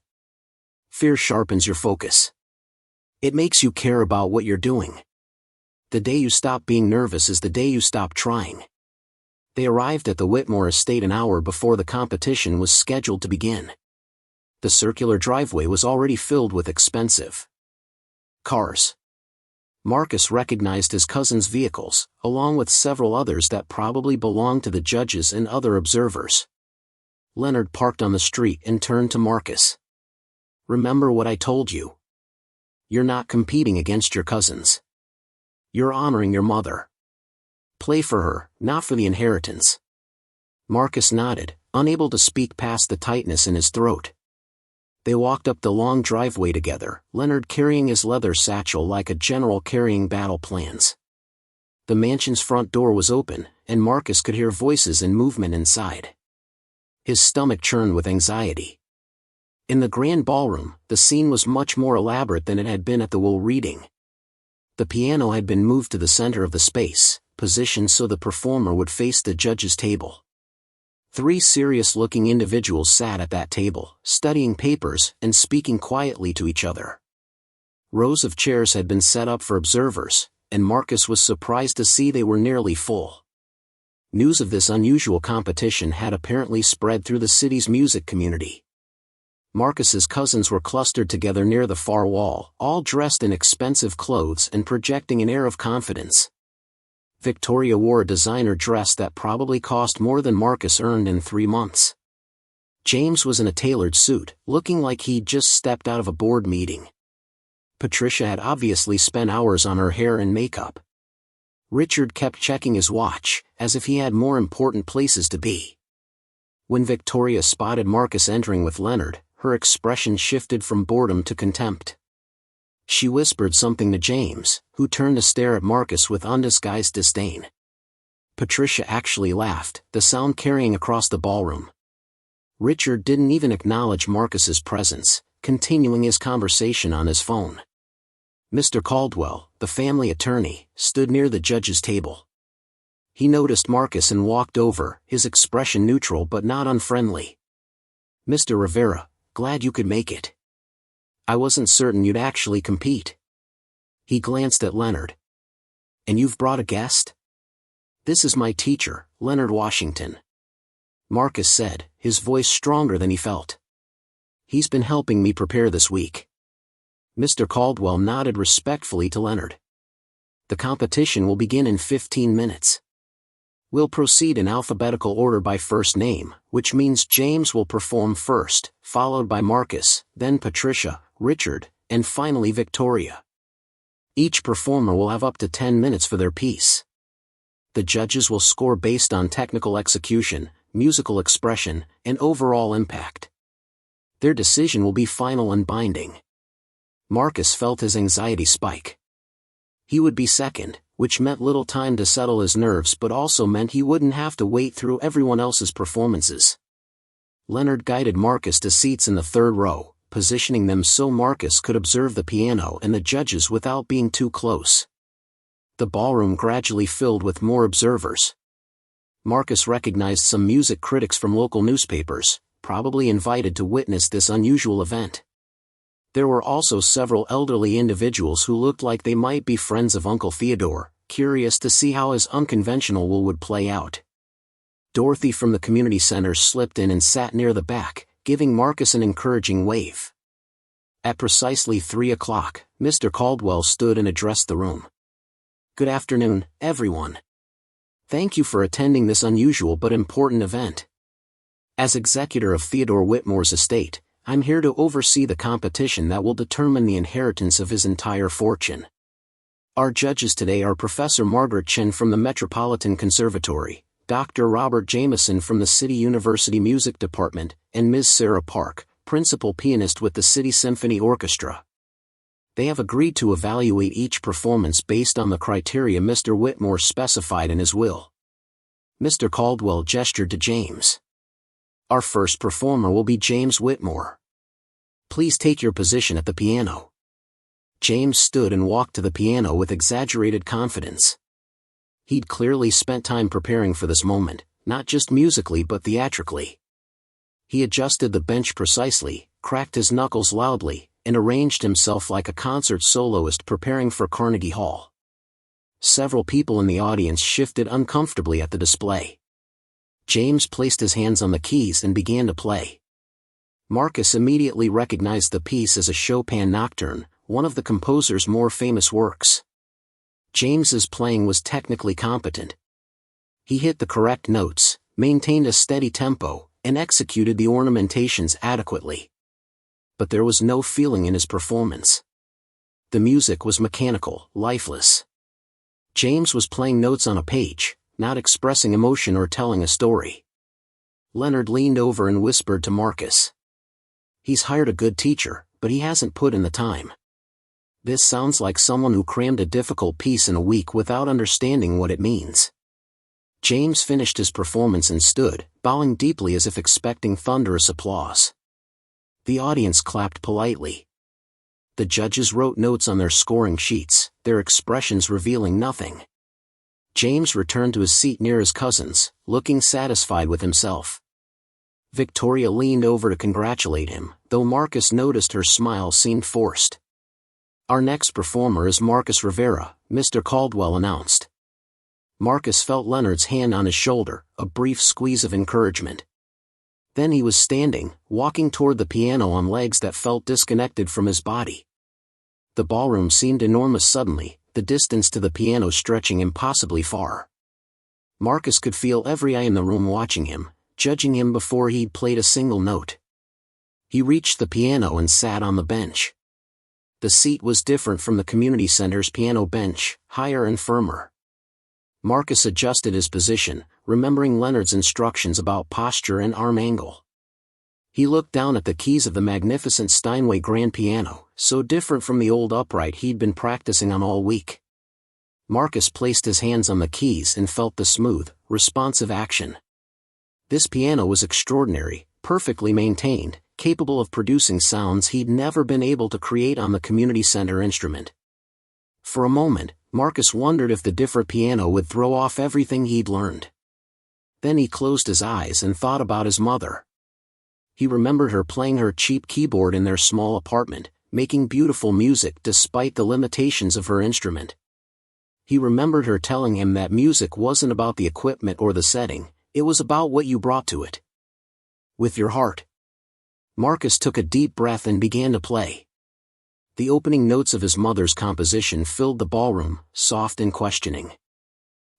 Fear sharpens your focus. It makes you care about what you're doing. The day you stop being nervous is the day you stop trying. They arrived at the Whitmore estate an hour before the competition was scheduled to begin. The circular driveway was already filled with expensive cars. Marcus recognized his cousin's vehicles, along with several others that probably belonged to the judges and other observers. Leonard parked on the street and turned to Marcus. "Remember what I told you. You're not competing against your cousins. You're honoring your mother. Play for her, not for the inheritance." Marcus nodded, unable to speak past the tightness in his throat. They walked up the long driveway together, Leonard carrying his leather satchel like a general carrying battle plans. The mansion's front door was open, and Marcus could hear voices and movement inside. His stomach churned with anxiety. In the grand ballroom, the scene was much more elaborate than it had been at the Will reading. The piano had been moved to the center of the space, positioned so the performer would face the judge's table. 3 serious-looking individuals sat at that table, studying papers and speaking quietly to each other. Rows of chairs had been set up for observers, and Marcus was surprised to see they were nearly full. News of this unusual competition had apparently spread through the city's music community. Marcus's cousins were clustered together near the far wall, all dressed in expensive clothes and projecting an air of confidence. Victoria wore a designer dress that probably cost more than Marcus earned in 3 months. James was in a tailored suit, looking like he'd just stepped out of a board meeting. Patricia had obviously spent hours on her hair and makeup. Richard kept checking his watch, as if he had more important places to be. When Victoria spotted Marcus entering with Leonard, her expression shifted from boredom to contempt. She whispered something to James, who turned to stare at Marcus with undisguised disdain. Patricia actually laughed, the sound carrying across the ballroom. Richard didn't even acknowledge Marcus's presence, continuing his conversation on his phone. Mr. Caldwell, the family attorney, stood near the judge's table. He noticed Marcus and walked over, his expression neutral but not unfriendly. "Mr. Rivera, glad you could make it. I wasn't certain you'd actually compete." He glanced at Leonard. "And you've brought a guest?" "This is my teacher, Leonard Washington," Marcus said, his voice stronger than he felt. "He's been helping me prepare this week." Mr. Caldwell nodded respectfully to Leonard. "The competition will begin in 15 minutes. We'll proceed in alphabetical order by first name, which means James will perform first, followed by Marcus, then Patricia, Richard, and finally Victoria. Each performer will have up to 10 minutes for their piece. The judges will score based on technical execution, musical expression, and overall impact. Their decision will be final and binding." Marcus felt his anxiety spike. He would be second, which meant little time to settle his nerves but also meant he wouldn't have to wait through everyone else's performances. Leonard guided Marcus to seats in the third row, positioning them so Marcus could observe the piano and the judges without being too close. The ballroom gradually filled with more observers. Marcus recognized some music critics from local newspapers, probably invited to witness this unusual event. There were also several elderly individuals who looked like they might be friends of Uncle Theodore, curious to see how his unconventional will would play out. Dorothy from the community center slipped in and sat near the back, giving Marcus an encouraging wave. At precisely 3 o'clock, Mr. Caldwell stood and addressed the room. "Good afternoon, everyone. Thank you for attending this unusual but important event. As executor of Theodore Whitmore's estate, I'm here to oversee the competition that will determine the inheritance of his entire fortune. Our judges today are Professor Margaret Chin from the Metropolitan Conservatory, Dr. Robert Jameson from the City University Music Department, and Ms. Sarah Park, principal pianist with the City Symphony Orchestra. They have agreed to evaluate each performance based on the criteria Mr. Whitmore specified in his will." Mr. Caldwell gestured to James. "Our first performer will be James Whitmore. Please take your position at the piano." James stood and walked to the piano with exaggerated confidence. He'd clearly spent time preparing for this moment, not just musically but theatrically. He adjusted the bench precisely, cracked his knuckles loudly, and arranged himself like a concert soloist preparing for Carnegie Hall. Several people in the audience shifted uncomfortably at the display. James placed his hands on the keys and began to play. Marcus immediately recognized the piece as a Chopin nocturne, one of the composer's more famous works. James's playing was technically competent. He hit the correct notes, maintained a steady tempo, and executed the ornamentations adequately. But there was no feeling in his performance. The music was mechanical, lifeless. James was playing notes on a page, not expressing emotion or telling a story. Leonard leaned over and whispered to Marcus. "He's hired a good teacher, but he hasn't put in the time. This sounds like someone who crammed a difficult piece in a week without understanding what it means." James finished his performance and stood, bowing deeply as if expecting thunderous applause. The audience clapped politely. The judges wrote notes on their scoring sheets, their expressions revealing nothing. James returned to his seat near his cousins, looking satisfied with himself. Victoria leaned over to congratulate him, though Marcus noticed her smile seemed forced. "Our next performer is Marcus Rivera," Mr. Caldwell announced. Marcus felt Leonard's hand on his shoulder, a brief squeeze of encouragement. Then he was standing, walking toward the piano on legs that felt disconnected from his body. The ballroom seemed enormous suddenly, the distance to the piano stretching impossibly far. Marcus could feel every eye in the room watching him, judging him before he'd played a single note. He reached the piano and sat on the bench. The seat was different from the community center's piano bench, higher and firmer. Marcus adjusted his position, remembering Leonard's instructions about posture and arm angle. He looked down at the keys of the magnificent Steinway grand piano, so different from the old upright he'd been practicing on all week. Marcus placed his hands on the keys and felt the smooth, responsive action. This piano was extraordinary, perfectly maintained, capable of producing sounds he'd never been able to create on the community center instrument. For a moment, Marcus wondered if the different piano would throw off everything he'd learned. Then he closed his eyes and thought about his mother. He remembered her playing her cheap keyboard in their small apartment, making beautiful music despite the limitations of her instrument. He remembered her telling him that music wasn't about the equipment or the setting, it was about what you brought to it. With your heart. Marcus took a deep breath and began to play. The opening notes of his mother's composition filled the ballroom, soft and questioning.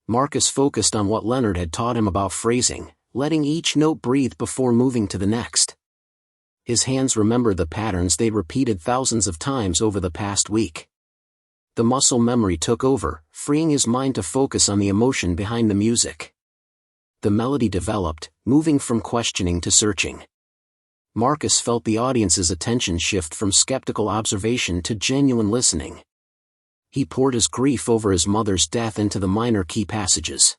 Marcus focused on what Leonard had taught him about phrasing, letting each note breathe before moving to the next. His hands remembered the patterns they'd repeated thousands of times over the past week. The muscle memory took over, freeing his mind to focus on the emotion behind the music. The melody developed, moving from questioning to searching. Marcus felt the audience's attention shift from skeptical observation to genuine listening. He poured his grief over his mother's death into the minor key passages.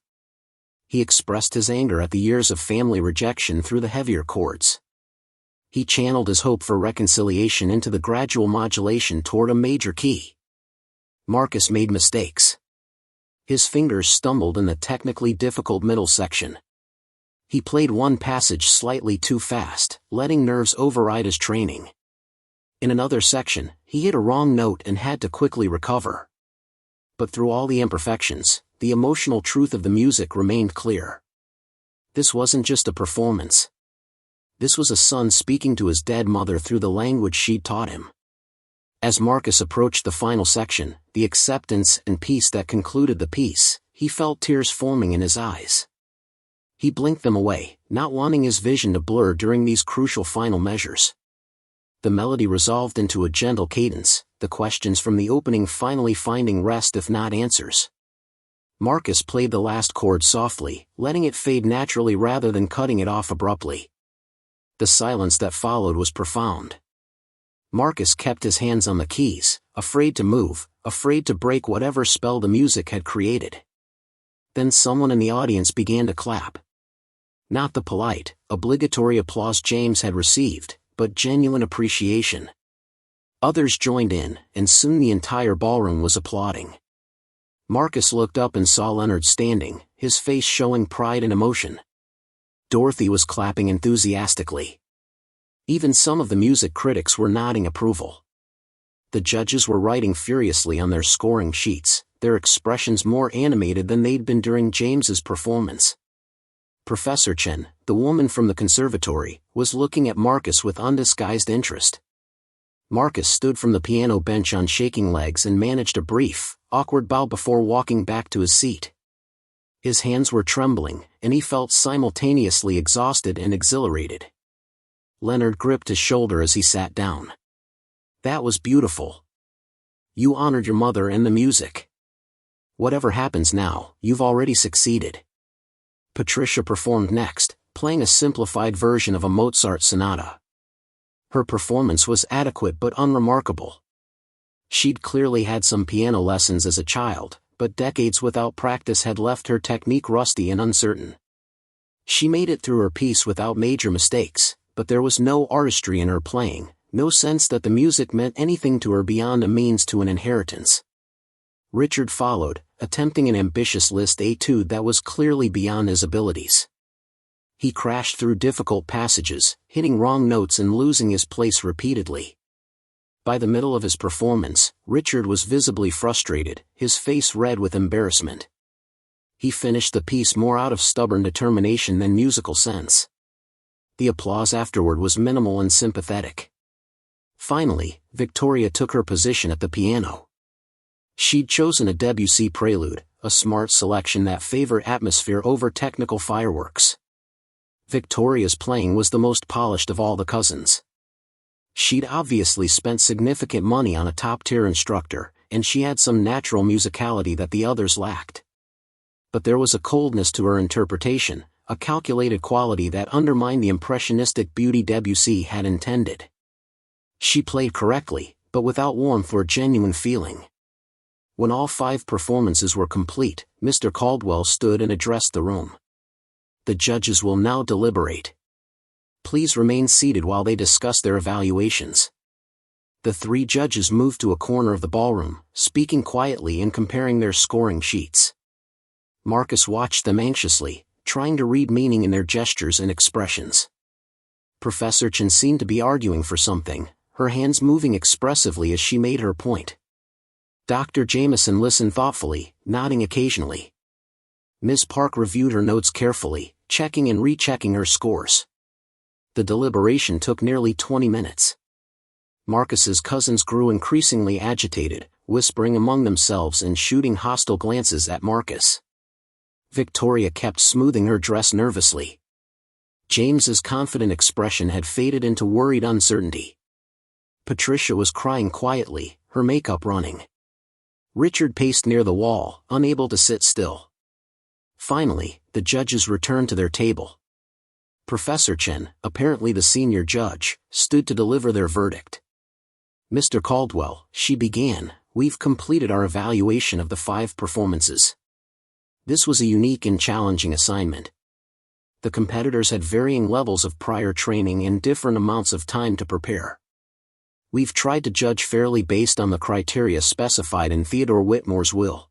He expressed his anger at the years of family rejection through the heavier chords. He channeled his hope for reconciliation into the gradual modulation toward a major key. Marcus made mistakes. His fingers stumbled in the technically difficult middle section. He played one passage slightly too fast, letting nerves override his training. In another section, he hit a wrong note and had to quickly recover. But through all the imperfections, the emotional truth of the music remained clear. This wasn't just a performance. This was a son speaking to his dead mother through the language she'd taught him. As Marcus approached the final section, the acceptance and peace that concluded the piece, he felt tears forming in his eyes. He blinked them away, not wanting his vision to blur during these crucial final measures. The melody resolved into a gentle cadence, the questions from the opening finally finding rest if not answers. Marcus played the last chord softly, letting it fade naturally rather than cutting it off abruptly. The silence that followed was profound. Marcus kept his hands on the keys, afraid to move, afraid to break whatever spell the music had created. Then someone in the audience began to clap. Not the polite, obligatory applause James had received, but genuine appreciation. Others joined in, and soon the entire ballroom was applauding. Marcus looked up and saw Leonard standing, his face showing pride and emotion. Dorothy was clapping enthusiastically. Even some of the music critics were nodding approval. The judges were writing furiously on their scoring sheets, their expressions more animated than they'd been during James's performance. Professor Chen, the woman from the conservatory, was looking at Marcus with undisguised interest. Marcus stood from the piano bench on shaking legs and managed a brief, awkward bow before walking back to his seat. His hands were trembling, and he felt simultaneously exhausted and exhilarated. Leonard gripped his shoulder as he sat down. That was beautiful. You honored your mother and the music. Whatever happens now, you've already succeeded. Patricia performed next, playing a simplified version of a Mozart sonata. Her performance was adequate but unremarkable. She'd clearly had some piano lessons as a child, but decades without practice had left her technique rusty and uncertain. She made it through her piece without major mistakes, but there was no artistry in her playing, no sense that the music meant anything to her beyond a means to an inheritance. Richard followed, attempting an ambitious Liszt etude that was clearly beyond his abilities. He crashed through difficult passages, hitting wrong notes and losing his place repeatedly. By the middle of his performance, Richard was visibly frustrated, his face red with embarrassment. he finished the piece more out of stubborn determination than musical sense. The applause afterward was minimal and sympathetic. Finally, Victoria took her position at the piano. She'd chosen a Debussy prelude, a smart selection that favored atmosphere over technical fireworks. Victoria's playing was the most polished of all the cousins. She'd obviously spent significant money on a top-tier instructor, and she had some natural musicality that the others lacked. But there was a coldness to her interpretation, a calculated quality that undermined the impressionistic beauty Debussy had intended. She played correctly, but without warmth or genuine feeling. When all 5 performances were complete, Mr. Caldwell stood and addressed the room. The judges will now deliberate. Please remain seated while they discuss their evaluations. The 3 judges moved to a corner of the ballroom, speaking quietly and comparing their scoring sheets. Marcus watched them anxiously, trying to read meaning in their gestures and expressions. Professor Chen seemed to be arguing for something, her hands moving expressively as she made her point. Dr. Jameson listened thoughtfully, nodding occasionally. Ms. Park reviewed her notes carefully, checking and rechecking her scores. The deliberation took nearly 20 minutes. Marcus's cousins grew increasingly agitated, whispering among themselves and shooting hostile glances at Marcus. Victoria kept smoothing her dress nervously. James's confident expression had faded into worried uncertainty. Patricia was crying quietly, her makeup running. Richard paced near the wall, unable to sit still. Finally, the judges returned to their table. Professor Chen, apparently the senior judge, stood to deliver their verdict. Mr. Caldwell, she began, we've completed our evaluation of the 5 performances. This was a unique and challenging assignment. The competitors had varying levels of prior training and different amounts of time to prepare. We've tried to judge fairly based on the criteria specified in Theodore Whitmore's will.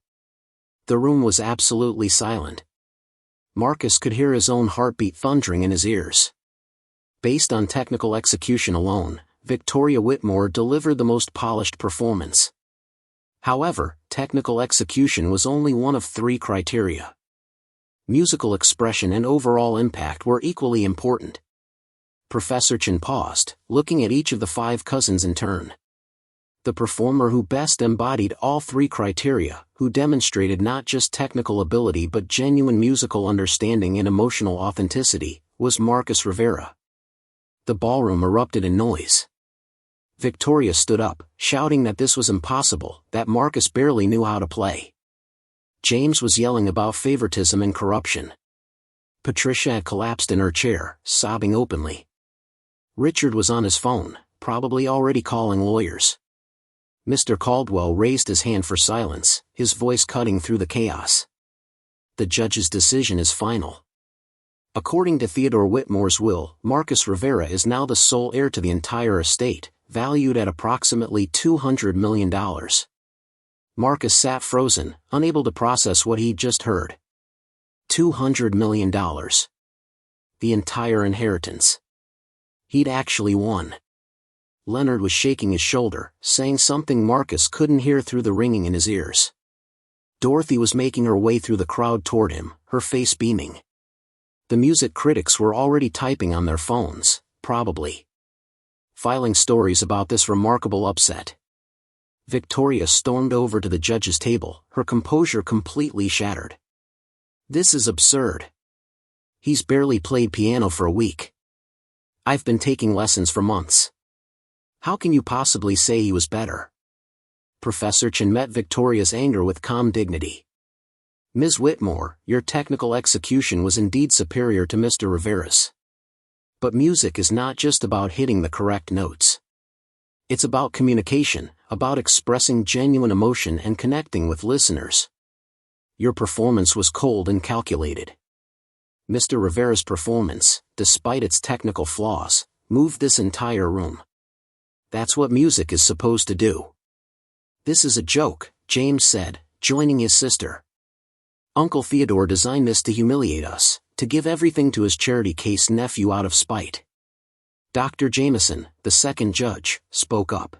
The room was absolutely silent. Marcus could hear his own heartbeat thundering in his ears. Based on technical execution alone, Victoria Whitmore delivered the most polished performance. However, technical execution was only one of 3 criteria. Musical expression and overall impact were equally important. Professor Chen paused, looking at each of the 5 cousins in turn. The performer who best embodied all 3 criteria, who demonstrated not just technical ability but genuine musical understanding and emotional authenticity, was Marcus Rivera. The ballroom erupted in noise. Victoria stood up, shouting that this was impossible, that Marcus barely knew how to play. James was yelling about favoritism and corruption. Patricia had collapsed in her chair, sobbing openly. Richard was on his phone, probably already calling lawyers. Mr. Caldwell raised his hand for silence, his voice cutting through the chaos. The judge's decision is final. According to Theodore Whitmore's will, Marcus Rivera is now the sole heir to the entire estate, valued at approximately $200 million. Marcus sat frozen, unable to process what he'd just heard. $200 million. The entire inheritance. He'd actually won. Leonard was shaking his shoulder, saying something Marcus couldn't hear through the ringing in his ears. Dorothy was making her way through the crowd toward him, her face beaming. The music critics were already typing on their phones, probably filing stories about this remarkable upset. Victoria stormed over to the judge's table, her composure completely shattered. This is absurd. He's barely played piano for a week. I've been taking lessons for months. How can you possibly say he was better? Professor Chen met Victoria's anger with calm dignity. Ms. Whitmore, your technical execution was indeed superior to Mr. Rivera's. But music is not just about hitting the correct notes. It's about communication, about expressing genuine emotion and connecting with listeners. Your performance was cold and calculated. Mr. Rivera's performance, despite its technical flaws, moved this entire room. That's what music is supposed to do. This is a joke, James said, joining his sister. Uncle Theodore designed this to humiliate us, to give everything to his charity case nephew out of spite. Dr. Jameson, the second judge, spoke up.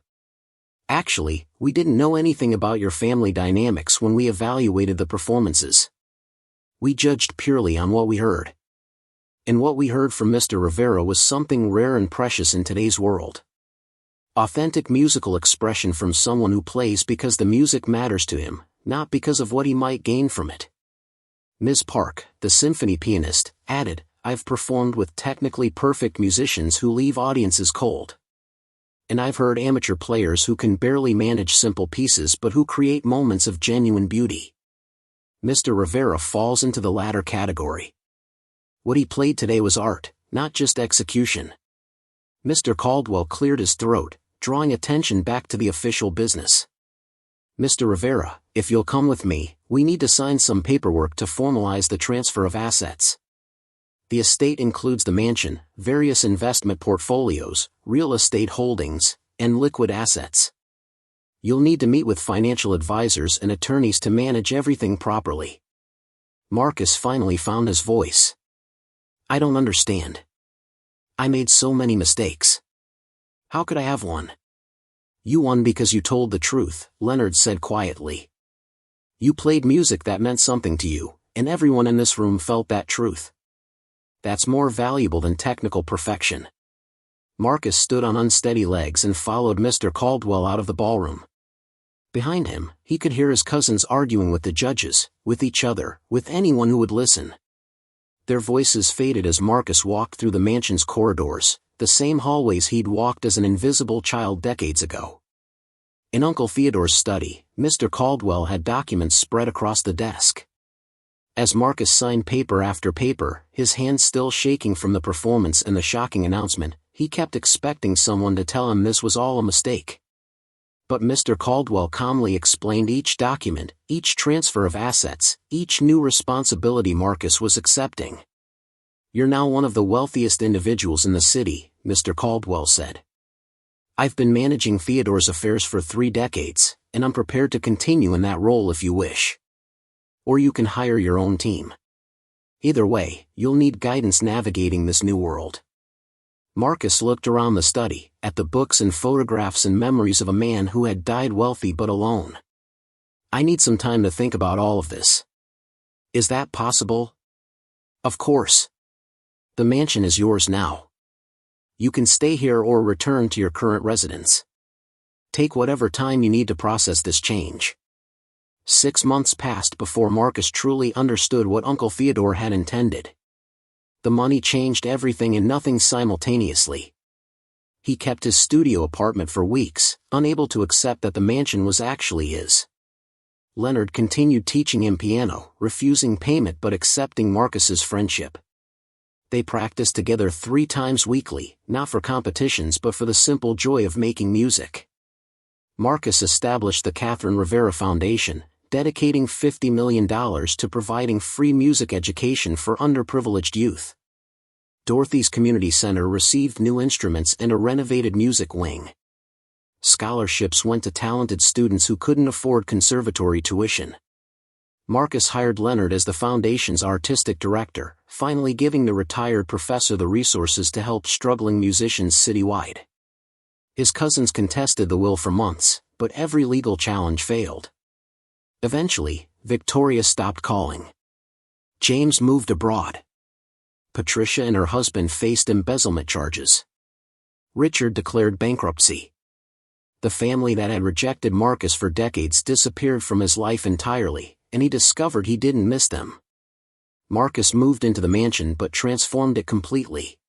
Actually, we didn't know anything about your family dynamics when we evaluated the performances. We judged purely on what we heard. And what we heard from Mr. Rivera was something rare and precious in today's world. Authentic musical expression from someone who plays because the music matters to him, not because of what he might gain from it. Ms. Park, the symphony pianist, added, "I've performed with technically perfect musicians who leave audiences cold. And I've heard amateur players who can barely manage simple pieces but who create moments of genuine beauty." Mr. Rivera falls into the latter category. What he played today was art, not just execution. Mr. Caldwell cleared his throat, drawing attention back to the official business. "Mr. Rivera, if you'll come with me, we need to sign some paperwork to formalize the transfer of assets. The estate includes the mansion, various investment portfolios, real estate holdings, and liquid assets. You'll need to meet with financial advisors and attorneys to manage everything properly." Marcus finally found his voice. "I don't understand. I made so many mistakes. How could I have one?" "You won because you told the truth," Leonard said quietly. "You played music that meant something to you, and everyone in this room felt that truth. That's more valuable than technical perfection." Marcus stood on unsteady legs and followed Mr. Caldwell out of the ballroom. Behind him, he could hear his cousins arguing with the judges, with each other, with anyone who would listen. Their voices faded as Marcus walked through the mansion's corridors, the same hallways he'd walked as an invisible child decades ago. In Uncle Theodore's study, Mr. Caldwell had documents spread across the desk. As Marcus signed paper after paper, his hands still shaking from the performance and the shocking announcement, he kept expecting someone to tell him this was all a mistake. But Mr. Caldwell calmly explained each document, each transfer of assets, each new responsibility Marcus was accepting. "You're now one of the wealthiest individuals in the city," Mr. Caldwell said. "I've been managing Theodore's affairs for 3 decades, and I'm prepared to continue in that role if you wish. Or you can hire your own team. Either way, you'll need guidance navigating this new world." Marcus looked around the study, at the books and photographs and memories of a man who had died wealthy but alone. "I need some time to think about all of this." "Is that possible?" "Of course. The mansion is yours now. You can stay here or return to your current residence. Take whatever time you need to process this change." 6 months passed before Marcus truly understood what Uncle Theodore had intended. The money changed everything and nothing simultaneously. He kept his studio apartment for weeks, unable to accept that the mansion was actually his. Leonard continued teaching him piano, refusing payment but accepting Marcus's friendship. They practiced together 3 times weekly, not for competitions but for the simple joy of making music. Marcus established the Catherine Rivera Foundation, dedicating $50 million to providing free music education for underprivileged youth. Dorothy's Community Center received new instruments and a renovated music wing. Scholarships went to talented students who couldn't afford conservatory tuition. Marcus hired Leonard as the foundation's artistic director, finally giving the retired professor the resources to help struggling musicians citywide. His cousins contested the will for months, but every legal challenge failed. Eventually, Victoria stopped calling. James moved abroad. Patricia and her husband faced embezzlement charges. Richard declared bankruptcy. The family that had rejected Marcus for decades disappeared from his life entirely, and he discovered he didn't miss them. Marcus moved into the mansion but transformed it completely.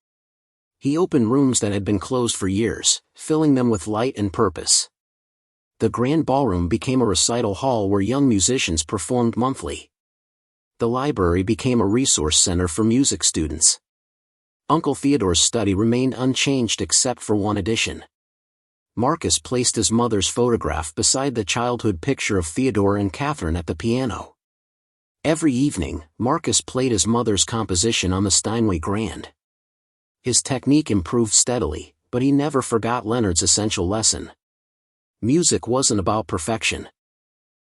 He opened rooms that had been closed for years, filling them with light and purpose. The grand ballroom became a recital hall where young musicians performed monthly. The library became a resource center for music students. Uncle Theodore's study remained unchanged except for one addition. Marcus placed his mother's photograph beside the childhood picture of Theodore and Catherine at the piano. Every evening, Marcus played his mother's composition on the Steinway Grand. His technique improved steadily, but he never forgot Leonard's essential lesson. Music wasn't about perfection.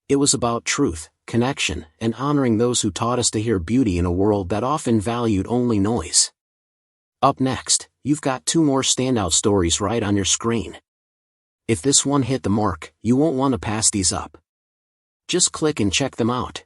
It was about truth, connection, and honoring those who taught us to hear beauty in a world that often valued only noise. Up next, you've got 2 more standout stories right on your screen. If this one hit the mark, you won't want to pass these up. Just click and check them out.